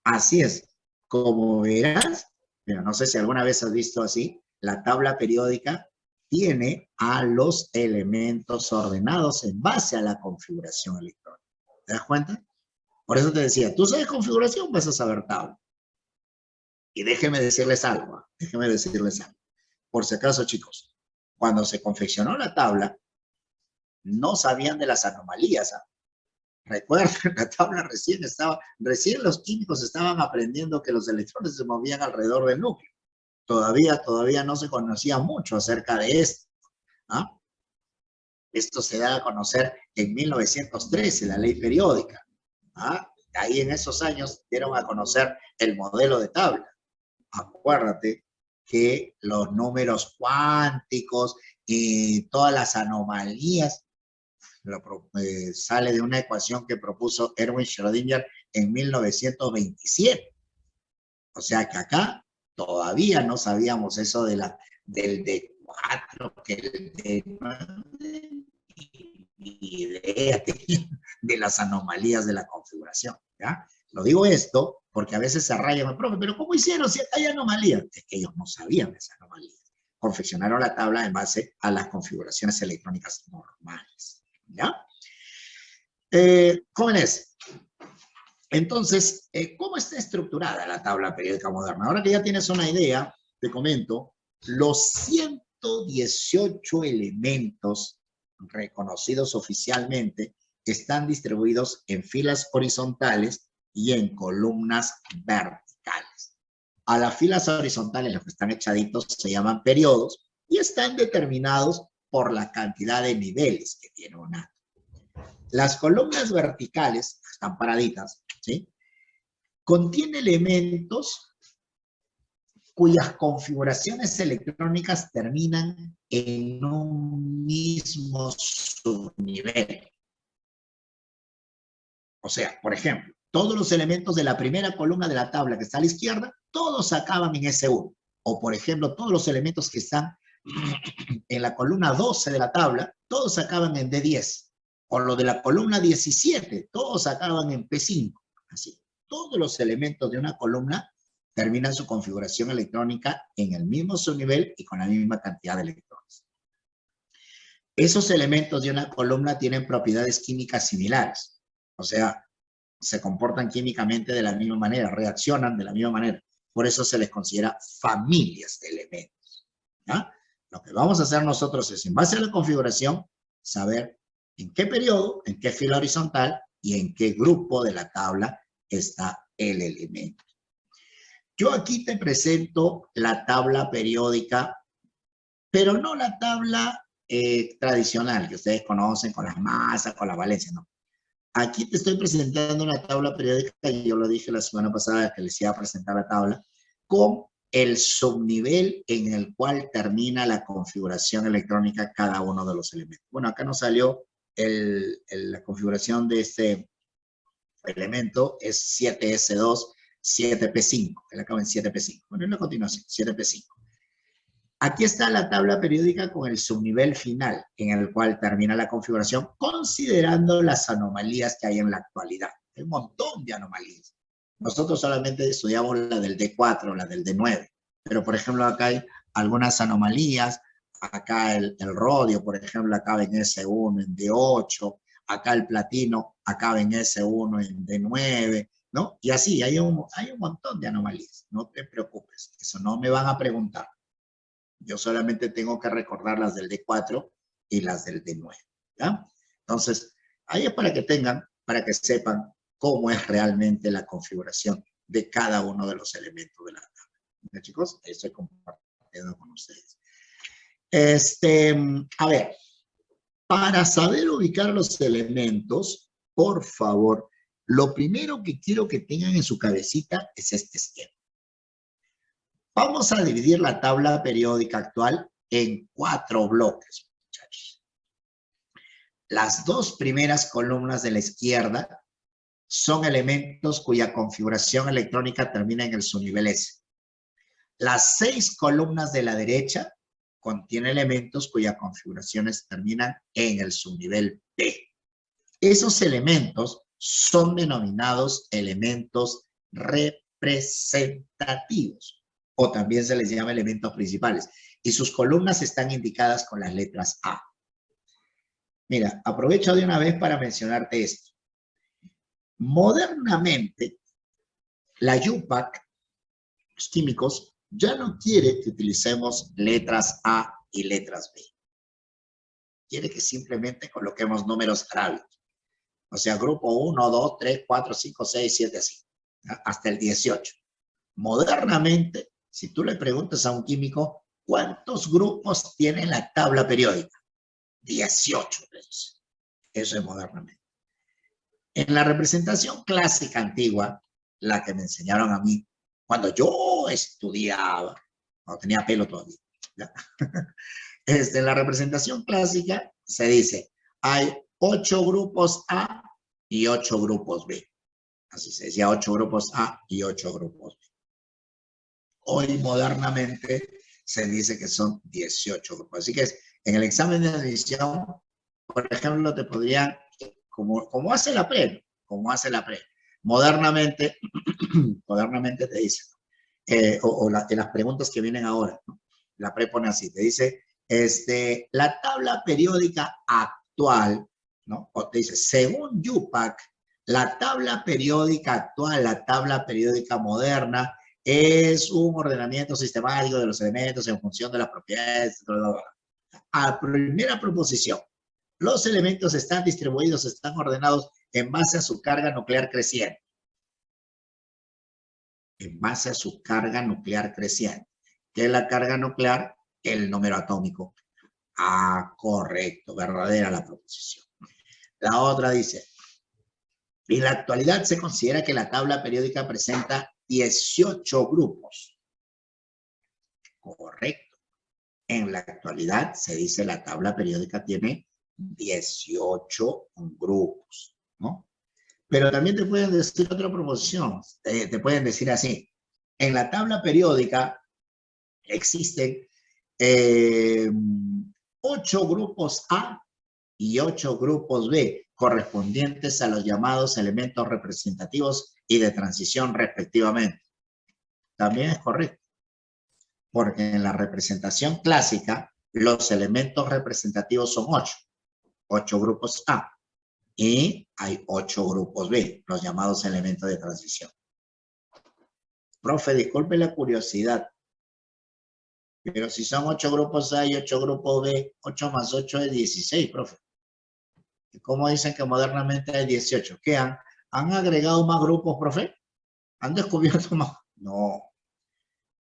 Así es, como verás, pero no sé si alguna vez has visto así, la tabla periódica tiene a los elementos ordenados en base a la configuración electrónica. ¿Te das cuenta? Por eso te decía, tú sabes configuración, vas a saber tabla. Y déjenme decirles algo. Por si acaso, chicos, cuando se confeccionó la tabla, no sabían de las anomalías. Recuerden, la tabla recién los químicos estaban aprendiendo que los electrones se movían alrededor del núcleo. Todavía no se conocía mucho acerca de esto. ¿Ah? Esto se da a conocer en 1913, la ley periódica. ¿Ah? Ahí en esos años dieron a conocer el modelo de tabla. Acuérdate que los números cuánticos y todas las anomalías sale de una ecuación que propuso Erwin Schrödinger en 1927. O sea que acá todavía no sabíamos eso del D4, que el D9, ni idea de las anomalías de la configuración. ¿Ya? Lo digo esto porque a veces se rayan el profe, pero ¿cómo hicieron si hay anomalías? Es que ellos no sabían de esas anomalías. Confeccionaron la tabla en base a las configuraciones electrónicas normales. ¿Ya? Jóvenes, entonces, ¿cómo está estructurada la tabla periódica moderna? Ahora que ya tienes una idea, te comento, los 118 elementos reconocidos oficialmente están distribuidos en filas horizontales y en columnas verticales. A las filas horizontales, los que están echaditos, se llaman periodos y están determinados por la cantidad de niveles que tiene un átomo. Las columnas verticales, están paraditas, ¿sí? Contiene elementos cuyas configuraciones electrónicas terminan en un mismo subnivel. O sea, por ejemplo, todos los elementos de la primera columna de la tabla que está a la izquierda, todos acaban en S1. O, por ejemplo, todos los elementos que están en la columna 12 de la tabla, todos acaban en D10. O lo de la columna 17, todos acaban en P5. Así, todos los elementos de una columna terminan su configuración electrónica en el mismo subnivel y con la misma cantidad de electrones. Esos elementos de una columna tienen propiedades químicas similares. O sea, se comportan químicamente de la misma manera, reaccionan de la misma manera. Por eso se les considera familias de elementos. ¿Ya? Lo que vamos a hacer nosotros es, en base a la configuración, saber en qué periodo, en qué fila horizontal y en qué grupo de la tabla está el elemento. Yo aquí te presento la tabla periódica, pero no la tabla tradicional que ustedes conocen con las masas, con la valencia, no. Aquí te estoy presentando una tabla periódica, y yo lo dije la semana pasada que les iba a presentar la tabla, con el subnivel en el cual termina la configuración electrónica cada uno de los elementos. Bueno, acá nos salió la configuración de este elemento, es 7S2, 7P5, él acaba en 7P5. Bueno, en la continuación, 7P5. Aquí está la tabla periódica con el subnivel final, en el cual termina la configuración, considerando las anomalías que hay en la actualidad. Hay un montón de anomalías. Nosotros solamente estudiamos la del D4, la del D9, pero por ejemplo acá hay algunas anomalías, acá el rodio, por ejemplo, acaba en S1, en D8, acá el platino acaba en S1, en D9, ¿no? Y así, hay un montón de anomalías, no te preocupes, eso no me van a preguntar. Yo solamente tengo que recordar las del D4 y las del D9, ¿ya? Entonces, ahí es para que tengan, para que sepan cómo es realmente la configuración de cada uno de los elementos de la tabla. ¿Ya, chicos? Estoy compartiendo con ustedes. A ver, para saber ubicar los elementos, por favor, lo primero que quiero que tengan en su cabecita es este esquema. Vamos a dividir la tabla periódica actual en 4 bloques, muchachos. Las 2 primeras columnas de la izquierda son elementos cuya configuración electrónica termina en el subnivel S. Las 6 columnas de la derecha contienen elementos cuyas configuraciones terminan en el subnivel P. Esos elementos son denominados elementos representativos, o también se les llama elementos principales, y sus columnas están indicadas con las letras A. Mira, aprovecho de una vez para mencionarte esto. Modernamente, la UPAC, los químicos, ya no quiere que utilicemos letras A y letras B. Quiere que simplemente coloquemos números arábicos. O sea, grupo 1, 2, 3, 4, 5, 6, 7, así, hasta el 18. Modernamente, si tú le preguntas a un químico, ¿cuántos grupos tiene la tabla periódica? 18 veces. Eso es modernamente. En la representación clásica antigua, la que me enseñaron a mí, cuando yo estudiaba, cuando tenía pelo todavía, ¿ya? En la representación clásica se dice, hay 8 grupos A y 8 grupos B. Así se decía, 8 grupos A y 8 grupos B. Hoy modernamente se dice que son 18 grupos. Así que en el examen de admisión, por ejemplo, te podrían, como hace la pre, modernamente, modernamente te dice, en las preguntas que vienen ahora, ¿no? La pre pone así, te dice, la tabla periódica actual, ¿no? O te dice, según UPAC, la tabla periódica actual, la tabla periódica moderna, es un ordenamiento sistemático de los elementos en función de las propiedades. A primera proposición, los elementos están distribuidos, están ordenados en base a su carga nuclear creciente. En base a su carga nuclear creciente. ¿Qué es la carga nuclear? El número atómico. Ah, correcto, verdadera la proposición. La otra dice, en la actualidad se considera que la tabla periódica presenta 18 grupos. Correcto. En la actualidad se dice la tabla periódica tiene 18 grupos, ¿no? Pero también te pueden decir otra proposición. Te pueden decir así. En la tabla periódica existen 8 grupos A y 8 grupos B, correspondientes a los llamados elementos representativos y de transición respectivamente. También es correcto, porque en la representación clásica los elementos representativos son 8, 8 grupos A, y hay 8 grupos B, los llamados elementos de transición. Profe, disculpe la curiosidad, pero si son 8 grupos A y 8 grupos B, 8 más 8 es 16, profe. ¿Cómo dicen que modernamente hay 18? ¿Qué han agregado más grupos, profe? ¿Han descubierto más? No.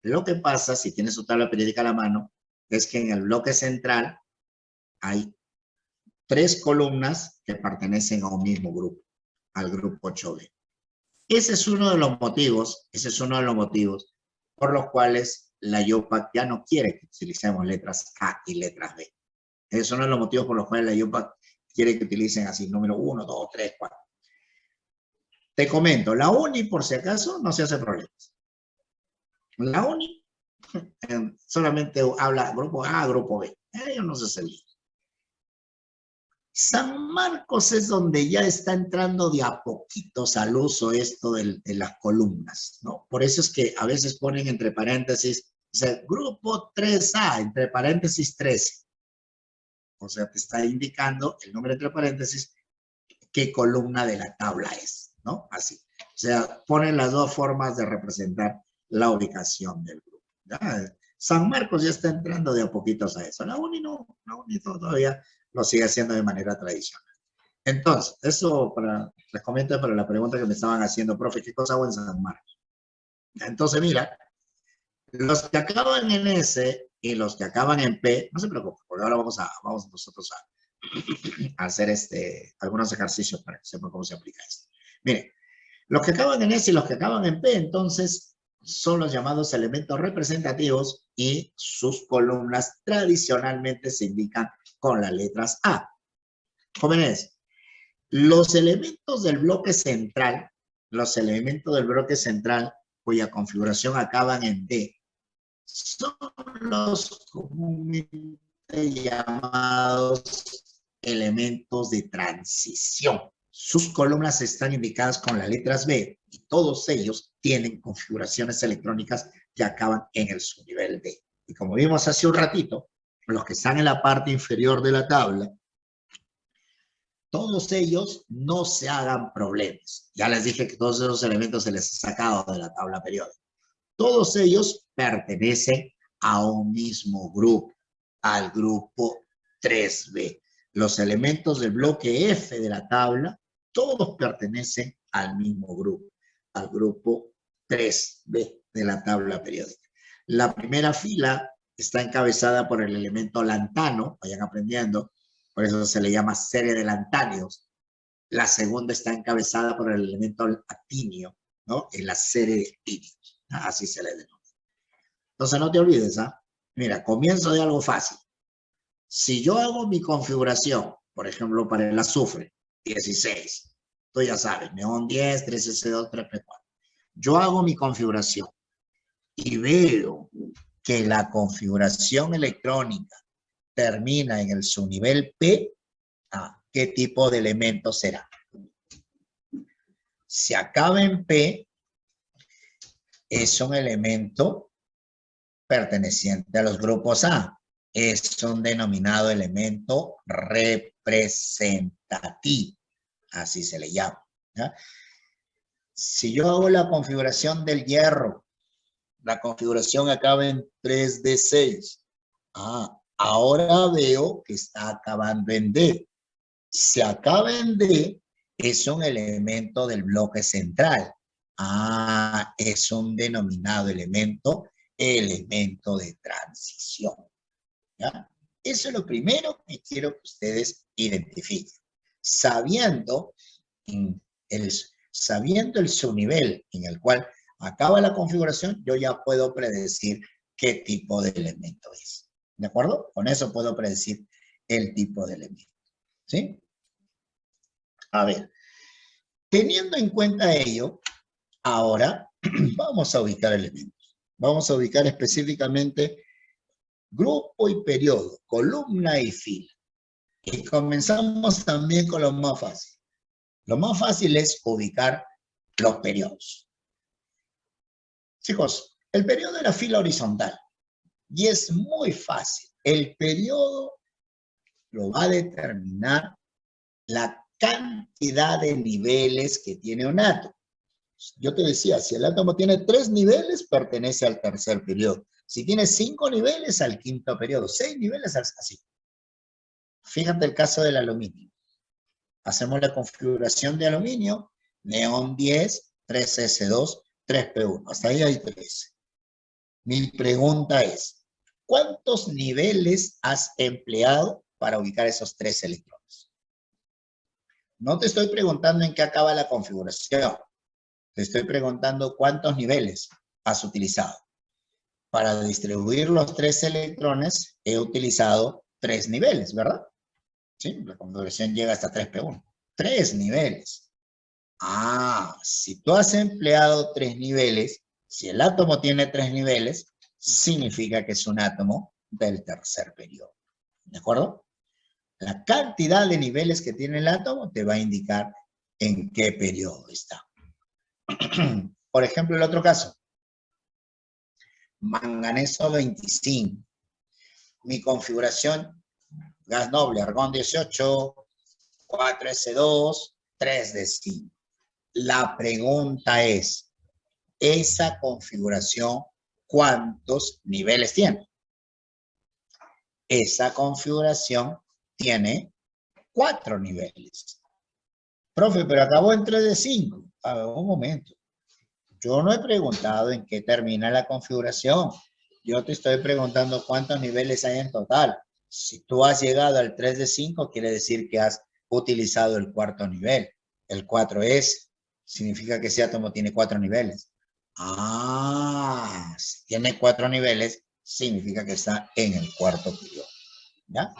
Lo que pasa, si tienes su tabla periódica a la mano, es que en el bloque central hay 3 columnas que pertenecen a un mismo grupo, al grupo 8B. Ese es uno de los motivos, por los cuales la UPAC ya no quiere que utilicemos letras A y letras B. Ese es uno de los motivos por los cuales la UPAC quiere que utilicen así, número 1, 2, 3, 4. Te comento, la UNI, por si acaso, no se hace problemas. La UNI solamente habla grupo A, grupo B. Ellos no se hacen lío. San Marcos es donde ya está entrando de a poquitos al uso esto de las columnas, ¿no? Por eso es que a veces ponen entre paréntesis, o sea, grupo 3A, entre paréntesis 13. O sea, te está indicando el nombre entre paréntesis qué columna de la tabla es, ¿no? Así. O sea, ponen las dos formas de representar la ubicación del grupo. ¿Ya? San Marcos ya está entrando de a poquitos a eso. La UNI no, la UNI todavía lo sigue haciendo de manera tradicional. Entonces, eso les comento para la pregunta que me estaban haciendo, profe, ¿qué cosa hago en San Marcos? Entonces, mira, los que acaban en S y los que acaban en P, no se preocupen, porque ahora vamos nosotros a hacer algunos ejercicios para que sepan cómo se aplica esto. Miren, los que acaban en S y los que acaban en P, entonces, son los llamados elementos representativos y sus columnas tradicionalmente se indican con las letras A. Jóvenes, los elementos del bloque central, cuya configuración acaban en D, son los comúnmente llamados elementos de transición. Sus columnas están indicadas con las letras B y todos ellos tienen configuraciones electrónicas que acaban en el subnivel D. Y como vimos hace un ratito, los que están en la parte inferior de la tabla, todos ellos no se hagan problemas. Ya les dije que todos esos elementos se les ha sacado de la tabla periódica. Todos ellos pertenecen a un mismo grupo, al grupo 3B. Los elementos del bloque F de la tabla, todos pertenecen al mismo grupo, al grupo 3B de la tabla periódica. La primera fila está encabezada por el elemento lantano, vayan aprendiendo, por eso se le llama serie de lantáneos. La segunda está encabezada por el elemento actinio, ¿no? En la serie de actinios, ¿no? Así se le denomina. Entonces no te olvides, ¿ah? Mira, comienzo de algo fácil. Si yo hago mi configuración, por ejemplo, para el azufre, 16, tú ya sabes, neón 10, 3S2, 3P4. Yo hago mi configuración y veo que la configuración electrónica termina en el subnivel P, ¿qué tipo de elemento será? Si acaba en P, es un elemento perteneciente a los grupos A. Es un denominado elemento representativo, así se le llama, ¿ya? Si yo hago la configuración del hierro, la configuración acaba en 3D6. Ahora veo que está acabando en D. Si acaba en D, es un elemento del bloque central. Es un denominado elemento de transición. ¿Ya? Eso es lo primero que quiero que ustedes identifiquen. Sabiendo el subnivel en el cual acaba la configuración, yo ya puedo predecir qué tipo de elemento es. ¿De acuerdo? Con eso puedo predecir el tipo de elemento. ¿Sí? A ver, teniendo en cuenta ello, ahora vamos a ubicar elementos. Vamos a ubicar específicamente grupo y periodo, columna y fila. Y comenzamos también con lo más fácil. Lo más fácil es ubicar los periodos. Chicos, el periodo es la fila horizontal. Y es muy fácil. El periodo lo va a determinar la cantidad de niveles que tiene un átomo. Yo te decía, si el átomo tiene 3 niveles, pertenece al tercer periodo. Si tiene 5 niveles, al quinto periodo. 6 niveles, así. Fíjate el caso del aluminio. Hacemos la configuración de aluminio, neón 10, 3S2, 3P1. Hasta ahí hay 13. Mi pregunta es, ¿cuántos niveles has empleado para ubicar esos 3 electrones? No te estoy preguntando en qué acaba la configuración. Te estoy preguntando cuántos niveles has utilizado. Para distribuir los 3 electrones, he utilizado 3 niveles, ¿verdad? Sí, la configuración llega hasta 3P1. 3 niveles. Si tú has empleado 3 niveles, si el átomo tiene 3 niveles, significa que es un átomo del tercer periodo. ¿De acuerdo? La cantidad de niveles que tiene el átomo te va a indicar en qué periodo está. Por ejemplo, el otro caso. Manganeso 25. Mi configuración, gas noble, argón 18, 4S2, 3D5. La pregunta es, ¿esa configuración cuántos niveles tiene? Esa configuración tiene 4 niveles. Profe, pero acabó en 3D5. A ver, un momento. Yo no he preguntado en qué termina la configuración. Yo te estoy preguntando cuántos niveles hay en total. Si tú has llegado al 3D5, quiere decir que has utilizado el cuarto nivel. El 4S significa que ese átomo tiene 4 niveles. Ah, si tiene 4 niveles, significa que está en el cuarto periodo. ¿Ya?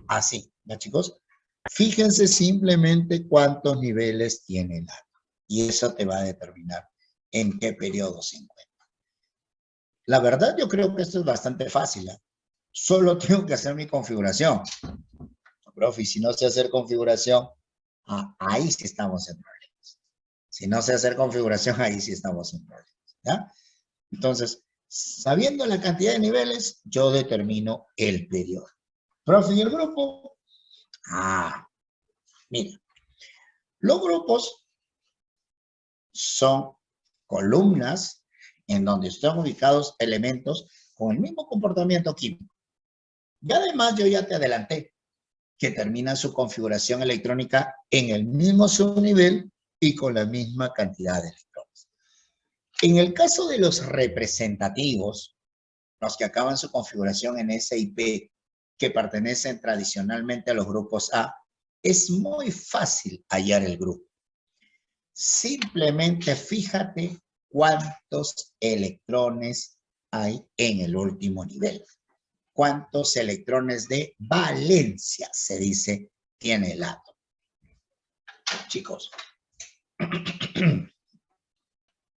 Así, ¿ya chicos? Fíjense simplemente cuántos niveles tiene el átomo. Y eso te va a determinar en qué periodo se encuentra. La verdad, yo creo que esto es bastante fácil. Solo tengo que hacer mi configuración. Profe, si no sé hacer configuración, ahí sí estamos en problemas. Si no sé hacer configuración, ahí sí estamos en problemas. ¿Ya? Entonces, sabiendo la cantidad de niveles, yo determino el periodo. Profe, ¿y el grupo? Mira, los grupos son columnas en donde están ubicados elementos con el mismo comportamiento químico. Y además yo ya te adelanté que terminan su configuración electrónica en el mismo subnivel y con la misma cantidad de electrones. En el caso de los representativos, los que acaban su configuración en S y P, que pertenecen tradicionalmente a los grupos A, es muy fácil hallar el grupo. Simplemente fíjate cuántos electrones hay en el último nivel. Cuántos electrones de valencia, se dice, tiene el átomo. Chicos,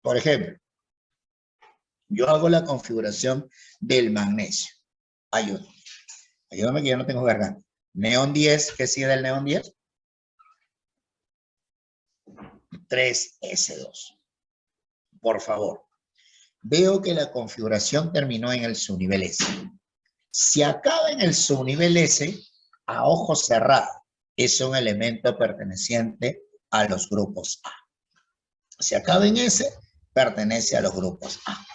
por ejemplo, yo hago la configuración del magnesio. Ayúdame que yo no tengo garganta. Neón 10, ¿qué sigue del neón 10? 3S2. Por favor. Veo que la configuración terminó en el subnivel S. Si acaba en el subnivel S, a ojo cerrado, es un elemento perteneciente a los grupos A. Si acaba en S, pertenece a los grupos A.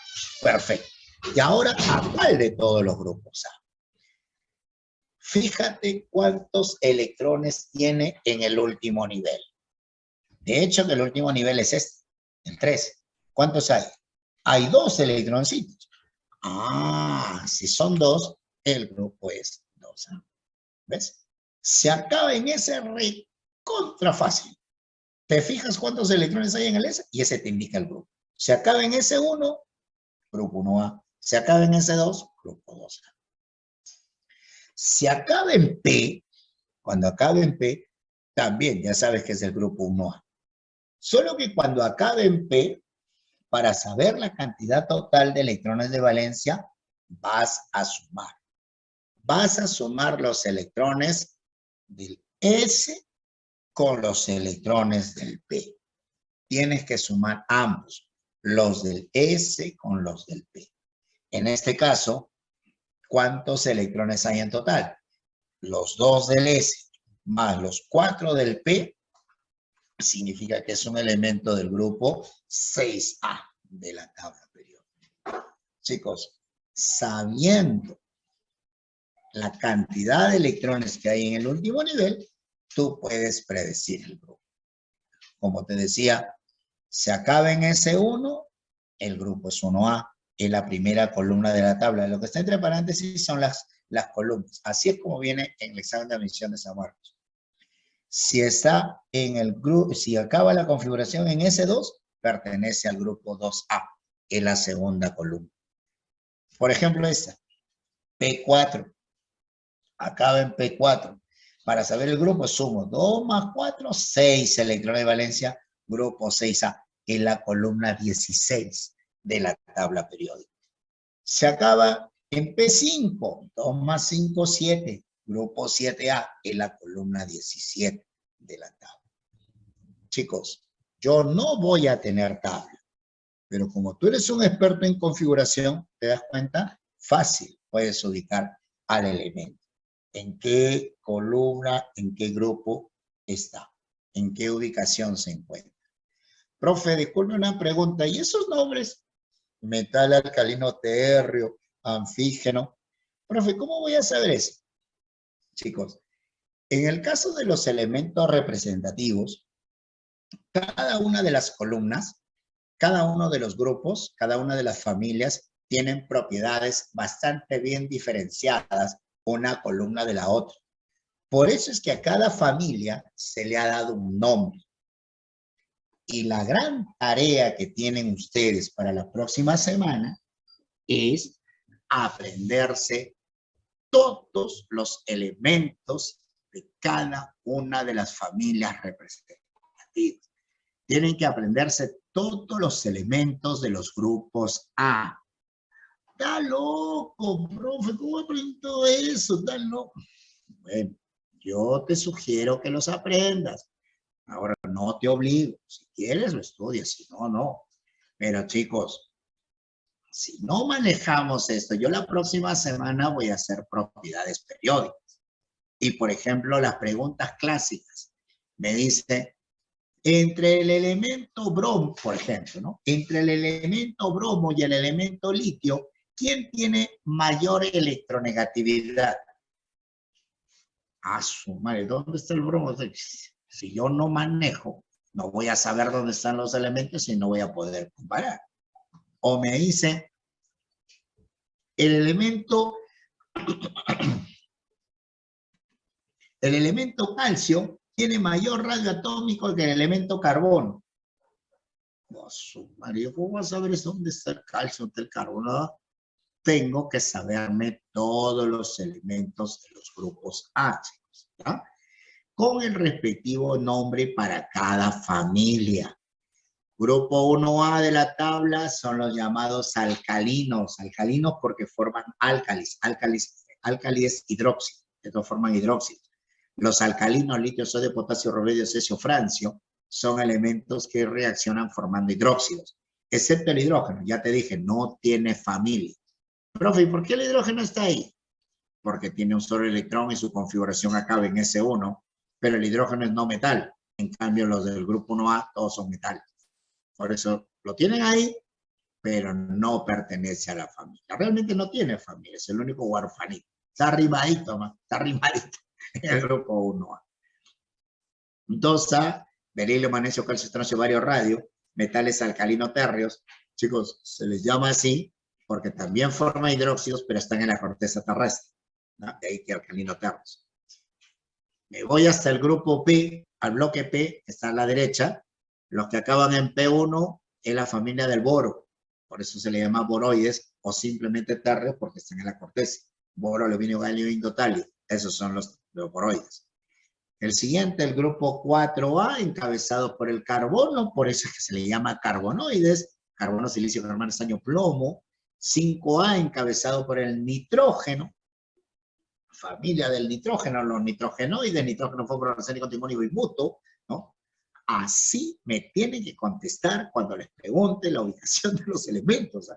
Perfecto. Y ahora, ¿a cuál de todos los grupos A? Fíjate cuántos electrones tiene en el último nivel. De hecho, que el último nivel es este, el 3. ¿Cuántos hay? Hay 2 electroncitos. Si son 2, el grupo es 2A. ¿Ves? Se acaba en ese recontra fácil. Te fijas cuántos electrones hay en el S y ese te indica el grupo. Se acaba en S1, grupo 1A. Se acaba en S2, grupo 2A. Si acaba en P, cuando acabe en P, también ya sabes que es el grupo 1A. Solo que cuando acabe en P, para saber la cantidad total de electrones de valencia, vas a sumar. Vas a sumar los electrones del S con los electrones del P. Tienes que sumar ambos, los del S con los del P. En este caso, ¿cuántos electrones hay en total? Los 2 del S más los 4 del P significa que es un elemento del grupo 6A de la tabla periódica. Chicos, sabiendo la cantidad de electrones que hay en el último nivel, tú puedes predecir el grupo. Como te decía, se acaba en S1, el grupo es 1A, es la primera columna de la tabla. Lo que está entre paréntesis son las columnas. Así es como viene en el examen de admisión de San Marcos. Si está en el grupo, si acaba la configuración en S2, pertenece al grupo 2A, en la segunda columna. Por ejemplo, esta, P4, acaba en P4. Para saber el grupo, sumo 2 más 4, 6 electrones de valencia, grupo 6A, en la columna 16 de la tabla periódica. Se acaba en P5, 2 más 5, 7, Grupo 7A es la columna 17 de la tabla. Chicos, yo no voy a tener tabla, pero como tú eres un experto en configuración, ¿te das cuenta? Fácil, puedes ubicar al elemento. ¿En qué columna, en qué grupo está? ¿En qué ubicación se encuentra? Profe, disculpe una pregunta. ¿Y esos nombres? Metal alcalino térreo, anfígeno. Profe, ¿cómo voy a saber eso? Chicos, en el caso de los elementos representativos, cada una de las columnas, cada uno de los grupos, cada una de las familias tienen propiedades bastante bien diferenciadas una columna de la otra. Por eso es que a cada familia se le ha dado un nombre. Y la gran tarea que tienen ustedes para la próxima semana es aprenderse todos los elementos de cada una de las familias representativas. Tienen que aprenderse todos los elementos de los grupos A. ¡Está loco, profe! ¿Cómo aprendo eso? ¡Está loco! Bueno, yo te sugiero que los aprendas. Ahora, no te obligo. Si quieres, lo estudias. Si no, no. Pero, chicos, si no manejamos esto, yo la próxima semana voy a hacer propiedades periódicas. Y, por ejemplo, las preguntas clásicas. Me dice, entre el elemento bromo, por ejemplo, ¿no? Entre el elemento bromo y el elemento litio, ¿quién tiene mayor electronegatividad? Ah, su madre, ¿dónde está el bromo? Si yo no manejo, no voy a saber dónde están los elementos y no voy a poder comparar. O me dice, el elemento calcio tiene mayor radio atómico que el elemento carbono. Oh, su madre, ¿cómo vas a saber dónde está el calcio, dónde está el carbono? Tengo que saberme todos los elementos de los grupos A, chicos, ¿ya? Con el respectivo nombre para cada familia. Grupo 1A de la tabla son los llamados alcalinos. Alcalinos porque forman álcalis. Álcalis es hidróxido. Estos forman hidróxido. Los alcalinos, litio, sodio, potasio, rodio, cesio, francio, son elementos que reaccionan formando hidróxidos. Excepto el hidrógeno. Ya te dije, no tiene familia. Profe, ¿y por qué el hidrógeno está ahí? Porque tiene un solo electrón y su configuración acaba en S1, pero el hidrógeno es no metal. En cambio, los del grupo 1A todos son metal. Por eso lo tienen ahí, pero no pertenece a la familia. Realmente no tiene familia, es el único huerfanito. Está arribadito, ¿no? Está arribadito en el grupo 1A. 2A, berilio, magnesio, calcio, estroncio, bario, radio, metales alcalino térreos. Chicos, se les llama así porque también forman hidróxidos, pero están en la corteza terrestre, ¿no? De ahí que alcalino térreos. Me voy hasta el grupo P, al bloque P, que está a la derecha. Los que acaban en P1 es la familia del boro. Por eso se le llama boroides o simplemente térreos porque están en la corteza. Boro, aluminio, galio, indotalio. Esos son los boroides. El siguiente, el grupo 4A, encabezado por el carbono, por eso es que se le llama carbonoides. Carbono, silicio, carbono, estaño, plomo. 5A, encabezado por el nitrógeno. Familia del nitrógeno, los nitrogenoides, nitrógeno, fósforo, arsénico, timonio y buto, ¿no? Así me tienen que contestar cuando les pregunte la ubicación de los elementos.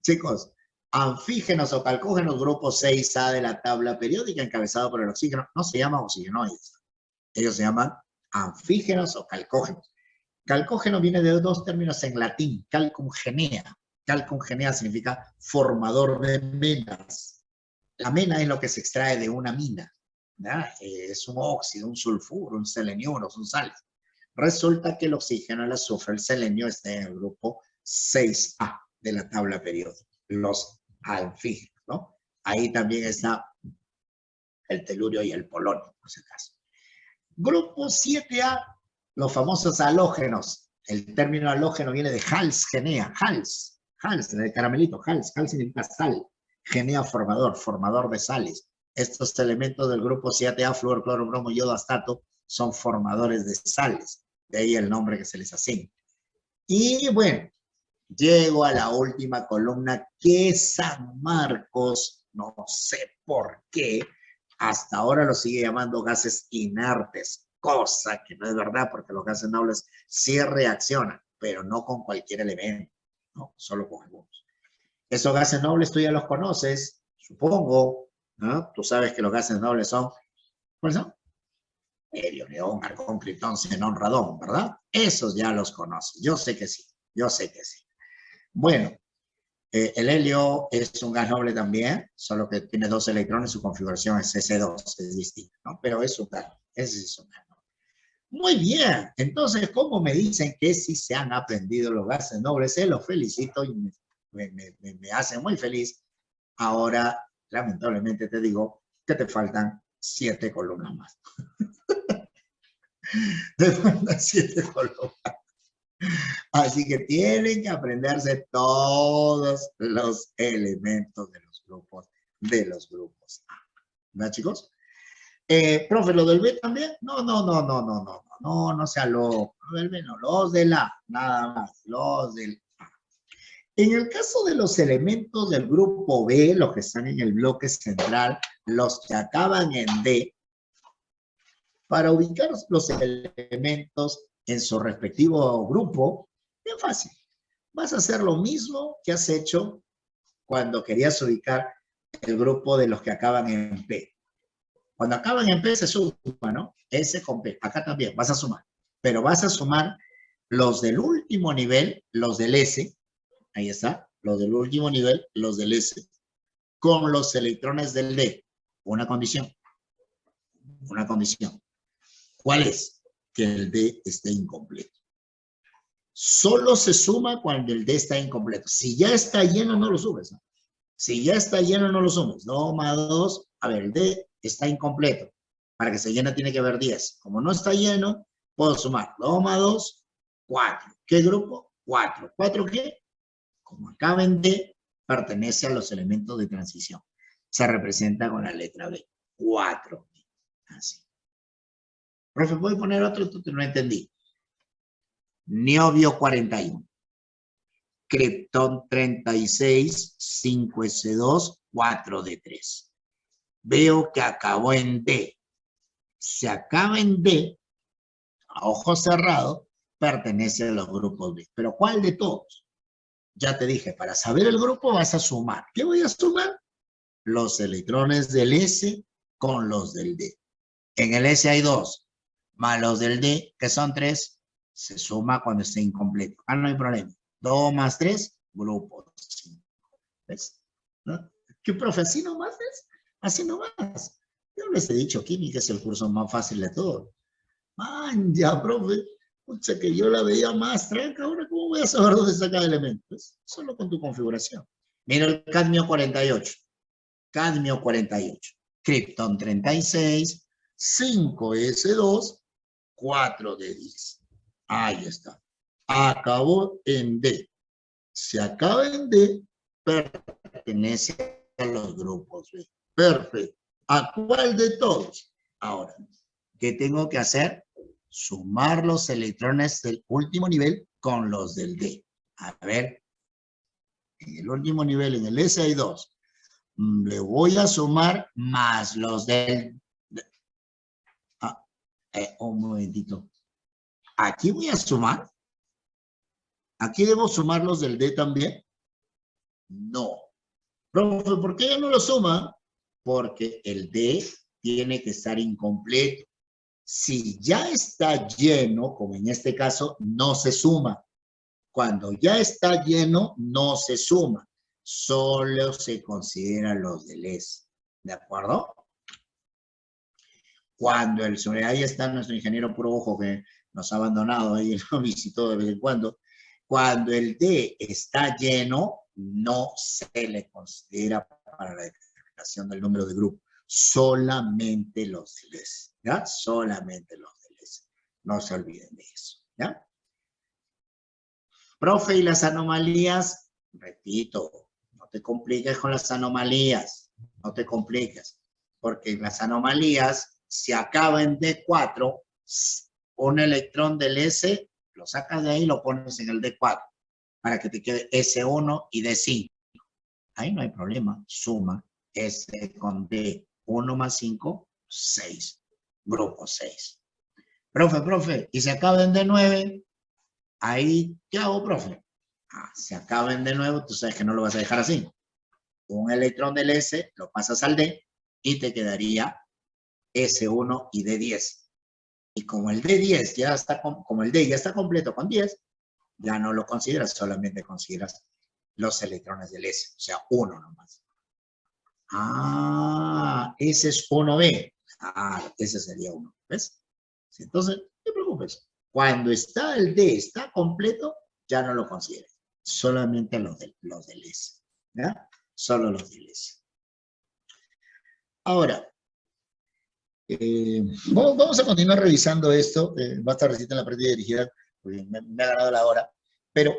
Chicos, anfígenos o calcógenos, grupo 6A de la tabla periódica, encabezado por el oxígeno, no se llaman oxigenoides. Ellos se llaman anfígenos o calcógenos. Calcógeno viene de dos términos en latín, calcum genea. Calcum genea significa formador de menas. La mena es lo que se extrae de una mina, ¿verdad? Es un óxido, un sulfuro, un seleniuro, son sales. Resulta que el oxígeno, el azufre, el selenio está en el grupo 6A de la tabla periódica, los anfígenos, ¿no? Ahí también está el telurio y el polonio, por si acaso. Grupo 7A, los famosos halógenos. El término halógeno viene de Hals, genea, Hals, de caramelito, Hals significa sal. Genea formador de sales. Estos elementos del grupo 7A, flúor, cloro, bromo, yodo, astato, son formadores de sales. De ahí el nombre que se les asigna. Y bueno, llego a la última columna que San Marcos, no sé por qué, hasta ahora lo sigue llamando gases inertes, cosa que no es verdad porque los gases nobles sí reaccionan, pero no con cualquier elemento, no, solo con algunos. Esos gases nobles tú ya los conoces, supongo, ¿no? Tú sabes que los gases nobles son, ¿cuáles son? Helio, neón, argón, criptón, xenón, radón, ¿verdad? Esos ya los conoces, yo sé que sí, yo sé que sí. Bueno, el helio es un gas noble también, solo que tiene 2 electrones, su configuración es S2, es distinta, ¿no? Pero es un gas, ese es un gas noble. Muy bien, entonces, ¿cómo me dicen que sí se han aprendido los gases nobles? Los felicito y me hacen muy feliz. Ahora, lamentablemente te digo que te faltan 7 columnas más. Te faltan 7 columnas. Así que tienen que aprenderse todos los elementos de los grupos A. ¿Verdad, chicos? Profe, ¿lo del B también? No sea loco. Lo del B no, los del A, nada más, los del A. En el caso de los elementos del grupo B, los que están en el bloque central, los que acaban en D, para ubicar los elementos en su respectivo grupo, bien fácil. Vas a hacer lo mismo que has hecho cuando querías ubicar el grupo de los que acaban en P. Cuando acaban en P se suma, ¿no? S con P. Acá también vas a sumar. Pero vas a sumar los del último nivel, los del S. Ahí está. Los del último nivel, los del S. Con los electrones del D. Una condición. Una condición. ¿Cuál es? Que el D esté incompleto. Solo se suma cuando el D está incompleto. Si ya está lleno, no lo subes, ¿no? Si ya está lleno, no lo sumes. 2 más 2, a ver, el D está incompleto. Para que se llene tiene que haber 10. Como no está lleno, puedo sumar 2 más 2, 4. ¿Qué grupo? 4. ¿4 qué? Como acaba en D, pertenece a los elementos de transición. Se representa con la letra B. 4. Así. Profe, ¿puedo poner otro? Tú no entendí. Niobio 41. Krypton 36, 5S2, 4D3. Veo que acabó en D. Se acaba en D, a ojo cerrado, pertenece a los grupos B. ¿Pero cuál de todos? Ya te dije, para saber el grupo vas a sumar. ¿Qué voy a sumar? Los electrones del S con los del D. En el S hay 2, más los del D, que son 3, se suma cuando esté incompleto. Ah, no hay problema. 2 más 3, grupo 5. ¿Ves? ¿No? ¿Qué, profe? ¿Así nomás es? Así nomás. Yo les he dicho, química es el curso más fácil de todo. Man, ya, profe. Pucha, que yo la veía más tranca. Ahora, ¿cómo voy a saber dónde sacar elementos? Solo con tu configuración. Mira el cadmio 48. Cadmio 48. Krypton 36. 5S2. 4D10. Ahí está. Acabó en D. Se acaba en D, pertenece a los grupos B. Perfecto. ¿A cuál de todos? Ahora, ¿qué tengo que hacer? Sumar los electrones del último nivel con los del D. A ver, en el último nivel, en el S hay 2. Le voy a sumar más los del... un momentito. Aquí voy a sumar. ¿Aquí debo sumar los del D también? No. Profe, ¿por qué ya no lo suma? Porque el D tiene que estar incompleto. Si ya está lleno, como en este caso, no se suma. Cuando ya está lleno, no se suma. Solo se consideran los del S. ¿De acuerdo? Cuando el sobre ahí está nuestro ingeniero puro ojo que nos ha abandonado ahí, lo visitó de vez en cuando. Cuando el D está lleno, no se le considera para la determinación del número de grupo. Solamente los DLS, ¿ya? Solamente los DLS. No se olviden de eso, ¿ya? Profe, ¿y las anomalías? Repito, no te compliques con las anomalías. No te compliques. Porque en las anomalías, si acaba en D4, un electrón del S, lo sacas de ahí y lo pones en el D4 para que te quede S1 y D5. Ahí no hay problema. Suma S con D. 1 más 5, 6. Grupo 6. Profe, ¿y se acaba en D9? Ahí, ¿qué hago, profe? Se acaba en D9, tú sabes que no lo vas a dejar así. Un electrón del S lo pasas al D y te quedaría S1 y D10. Y como el D10 ya está, como el D ya está completo con 10, ya no lo consideras, solamente consideras los electrones del S, o sea, uno nomás. Ese es 1B. Ese sería 1, ¿ves? Entonces, no te preocupes. Cuando está el D, está completo, ya no lo consideres. Solamente los del S, ¿ya? Solo los del S. Ahora, vamos a continuar revisando esto. Va a estar recién en la práctica dirigida, porque me ha ganado la hora. Pero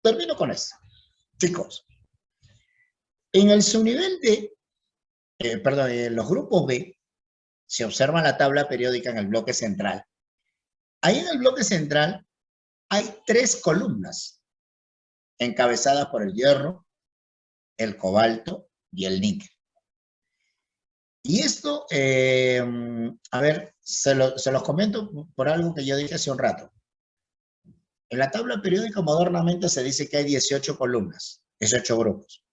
termino con esto. Chicos, en el subnivel de, en los grupos B, se observa la tabla periódica en el bloque central. Ahí en el bloque central hay 3 columnas encabezadas por el hierro, el cobalto y el níquel. Y esto, a ver, se los comento por algo que yo dije hace un rato. En la tabla periódica modernamente se dice que hay 18 columnas, 18 grupos.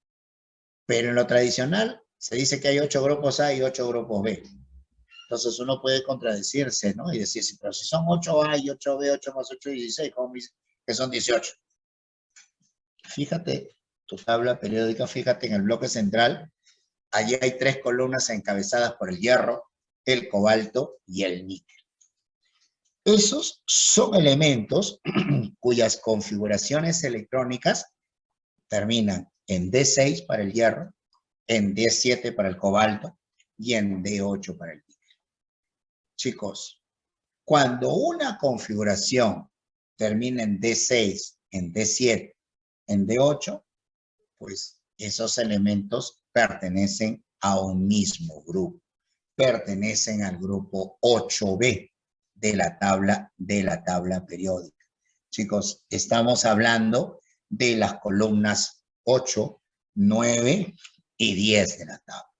Pero en lo tradicional se dice que hay 8 grupos A y 8 grupos B. Entonces uno puede contradecirse, ¿no? Y decir, pero si son 8A y 8B, 8 más 8 y 16, ¿cómo me dice que son 18? Fíjate tu tabla periódica, fíjate en el bloque central. Allí hay 3 columnas encabezadas por el hierro, el cobalto y el níquel. Esos son elementos cuyas configuraciones electrónicas terminan en D6 para el hierro, en D7 para el cobalto y en D8 para el níquel. Chicos, cuando una configuración termina en D6, en D7, en D8, pues esos elementos pertenecen a un mismo grupo. Pertenecen al grupo 8B de la tabla periódica. Chicos, estamos hablando de las columnas 8, 9 y 10 de la tabla.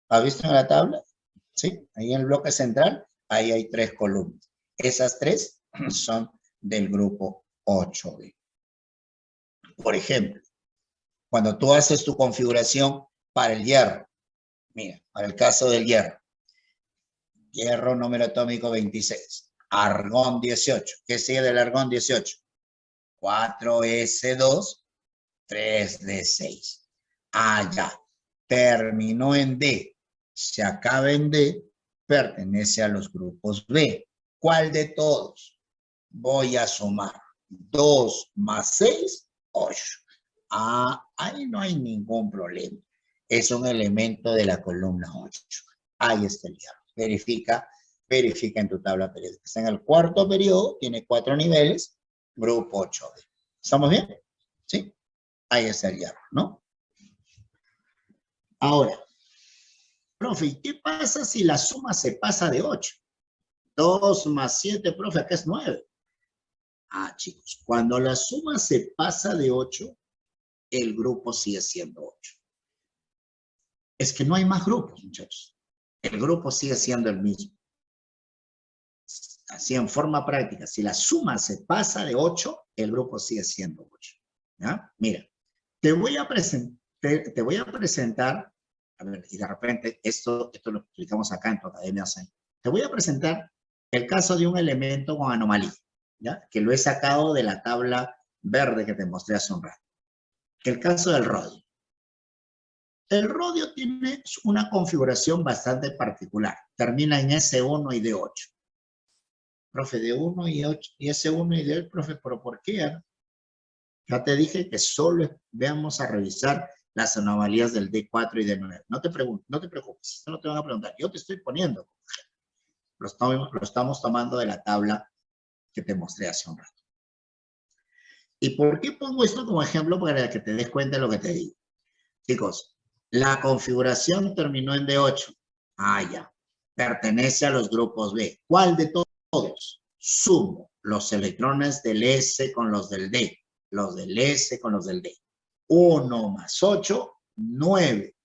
¿Has visto en la tabla? Sí, ahí en el bloque central, ahí hay 3 columnas. Esas 3 son del grupo 8B. Por ejemplo, cuando tú haces tu configuración para el hierro, mira, para el caso del hierro número atómico 26, argón 18. ¿Qué sigue del argón 18? 4S2, 3D6. Ya. Terminó en D. Se acaba en D. Pertenece a los grupos B. ¿Cuál de todos? Voy a sumar 2 más 6, 8. Ahí no hay ningún problema. Es un elemento de la columna 8. Ahí está el hierro. Verifica en tu tabla periódica. Está en el cuarto periodo, tiene 4 niveles, grupo 8B. ¿Estamos bien? ¿Sí? Ahí está el hierro, ¿no? Ahora, profe, ¿qué pasa si la suma se pasa de 8? 2 más 7, profe, acá es 9. Chicos, cuando la suma se pasa de 8, el grupo sigue siendo 8. Es que no hay más grupos, muchachos. El grupo sigue siendo el mismo. Así en forma práctica, si la suma se pasa de 8, el grupo sigue siendo 8. ¿Ya? Mira, te voy a presentar, a ver, y de repente esto lo explicamos acá en tu Academia Zen. Te voy a presentar el caso de un elemento con anomalía, ¿ya? Que lo he sacado de la tabla verde que te mostré hace un rato. El caso del rodio. El rodio tiene una configuración bastante particular. Termina en S1 y D8. Profe, D1 y S1 y D8, profe, ¿pero por qué? Ya te dije que solo veamos a revisar las anomalías del D4 y D9. No te preocupes, esto no te van a preguntar. Yo te estoy poniendo. Lo estamos tomando de la tabla que te mostré hace un rato. ¿Y por qué pongo esto como ejemplo? Para que te des cuenta de lo que te digo. Chicos, la configuración terminó en D8. Ya. Pertenece a los grupos B. ¿Cuál de todos? Sumo los electrones del S con los del D. Los del S con los del D. 1 más 8, 9.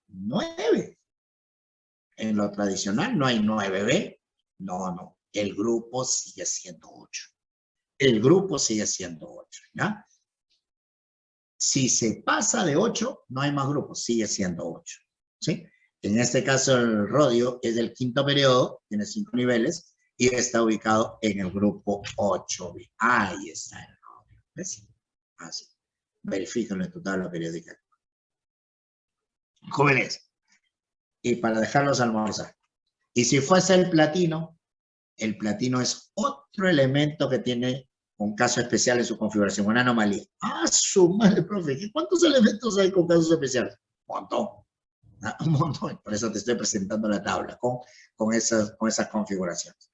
9. En lo tradicional no hay 9B. No, no. El grupo sigue siendo 8. El grupo sigue siendo 8, ¿ya? Si se pasa de 8, no hay más grupos, sigue siendo 8, ¿sí? En este caso, el rodio es del quinto periodo, tiene 5 niveles, y está ubicado en el grupo 8B. Ahí está el rodio, ¿ves? Así. Verifíquenlo en tu tabla periódica. Jóvenes, y para dejarlos almorzar. Y si fuese el platino es otro elemento que tiene un caso especial en su configuración, una anomalía. ¡Ah, su madre, profe! ¿Cuántos elementos hay con casos especiales? Un montón. Un montón. Por eso te estoy presentando la tabla con esas configuraciones.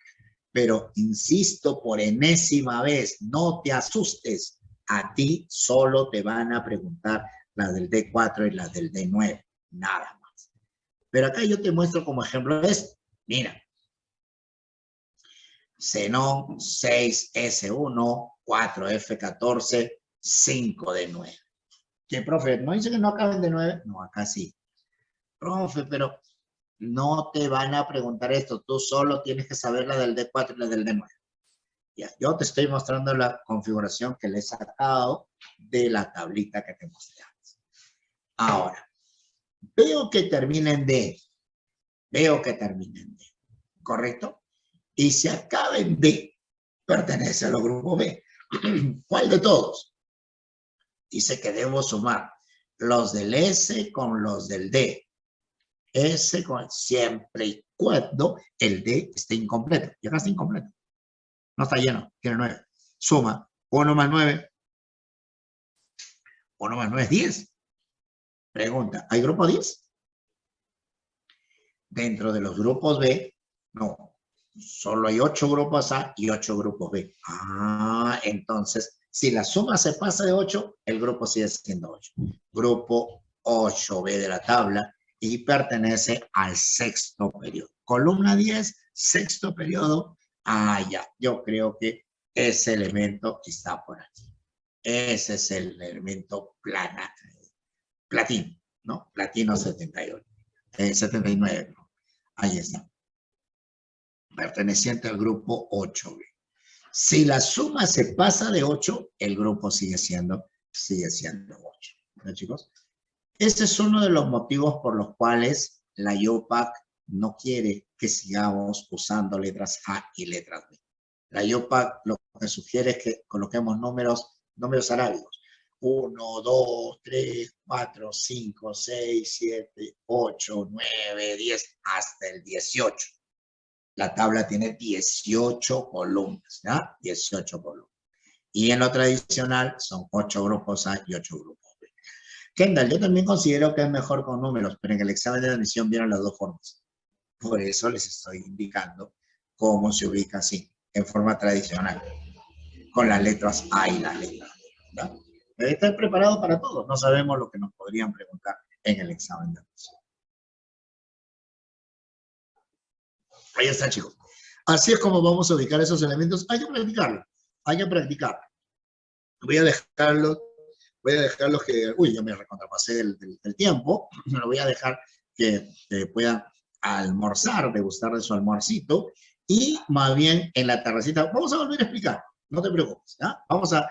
Pero insisto por enésima vez, no te asustes. A ti solo te van a preguntar las del D4 y las del D9. Nada más. Pero acá yo te muestro como ejemplo esto. Mira. Xenón 6S1, 4F14, 5D9. ¿Qué, profe? ¿No dice que no acaben de 9? No, acá sí. Profe, pero no te van a preguntar esto. Tú solo tienes que saber la del D4 y la del D9. Ya, yo te estoy mostrando la configuración que le he sacado de la tablita que te mostré antes. Ahora, veo que termina en D. Veo que termina en D. ¿Correcto? Y se acaba en D. Pertenece a los grupos B. ¿Cuál de todos? Dice que debo sumar los del S con los del D. S con siempre y cuando el D esté incompleto. Y acá está incompleto. No está lleno, tiene 9. Suma 1 más 9. 1 más 9 es 10. Pregunta, ¿hay grupo 10? Dentro de los grupos B, no. Solo hay 8 grupos A y 8 grupos B. Ah, entonces, si la suma se pasa de 8, el grupo sigue siendo 8. Grupo 8B de la tabla y pertenece al sexto periodo. Columna 10, sexto periodo. Ah, ya, yo creo que ese elemento está por aquí. Ese es el elemento platino, ¿no? Platino 78, 79, ¿no? Ahí está. Perteneciente al grupo 8B. Si la suma se pasa de 8, el grupo sigue siendo 8. ¿No, chicos? Este es uno de los motivos por los cuales la IUPAC no quiere que sigamos usando letras A y letras B. La IUPAC lo que sugiere es que coloquemos números arábigos. 1, 2, 3, 4, 5, 6, 7, 8, 9, 10, hasta el 18. La tabla tiene 18 columnas, ¿ya? 18 columnas. Y en lo tradicional son 8 grupos A y 8 grupos B. Kendall, yo también considero que es mejor con números, pero en el examen de admisión vieron las dos formas. Por eso les estoy indicando cómo se ubica así, en forma tradicional, con las letras A y las letras B, ¿ya? Debe estar preparado para todo. No sabemos lo que nos podrían preguntar en el examen de admisión. Ahí está, chicos. Así es como vamos a ubicar esos elementos. Hay que practicarlo. Hay que practicar. Voy a dejarlos que... Uy, yo me recontrapasé del tiempo. Me lo voy a dejar que puedan almorzar, degustar de su almuercito. Y más bien en la tardecita, vamos a volver a explicar. No te preocupes, ¿ya? Vamos a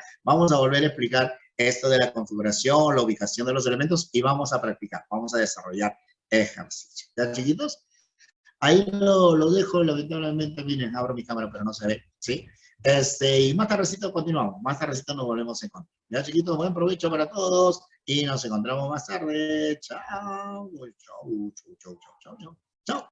volver a explicar esto de la configuración, la ubicación de los elementos y vamos a practicar. Vamos a desarrollar ejercicios. ¿Ya, chiquitos? Ahí lo dejo, lamentablemente, miren, abro mi cámara, pero no se ve, ¿sí? Y más tardecito continuamos, más tardecito nos volvemos a encontrar. Ya, chiquitos, buen provecho para todos y nos encontramos más tarde. Chao, chao, chao, chao, chao, chao. Chao.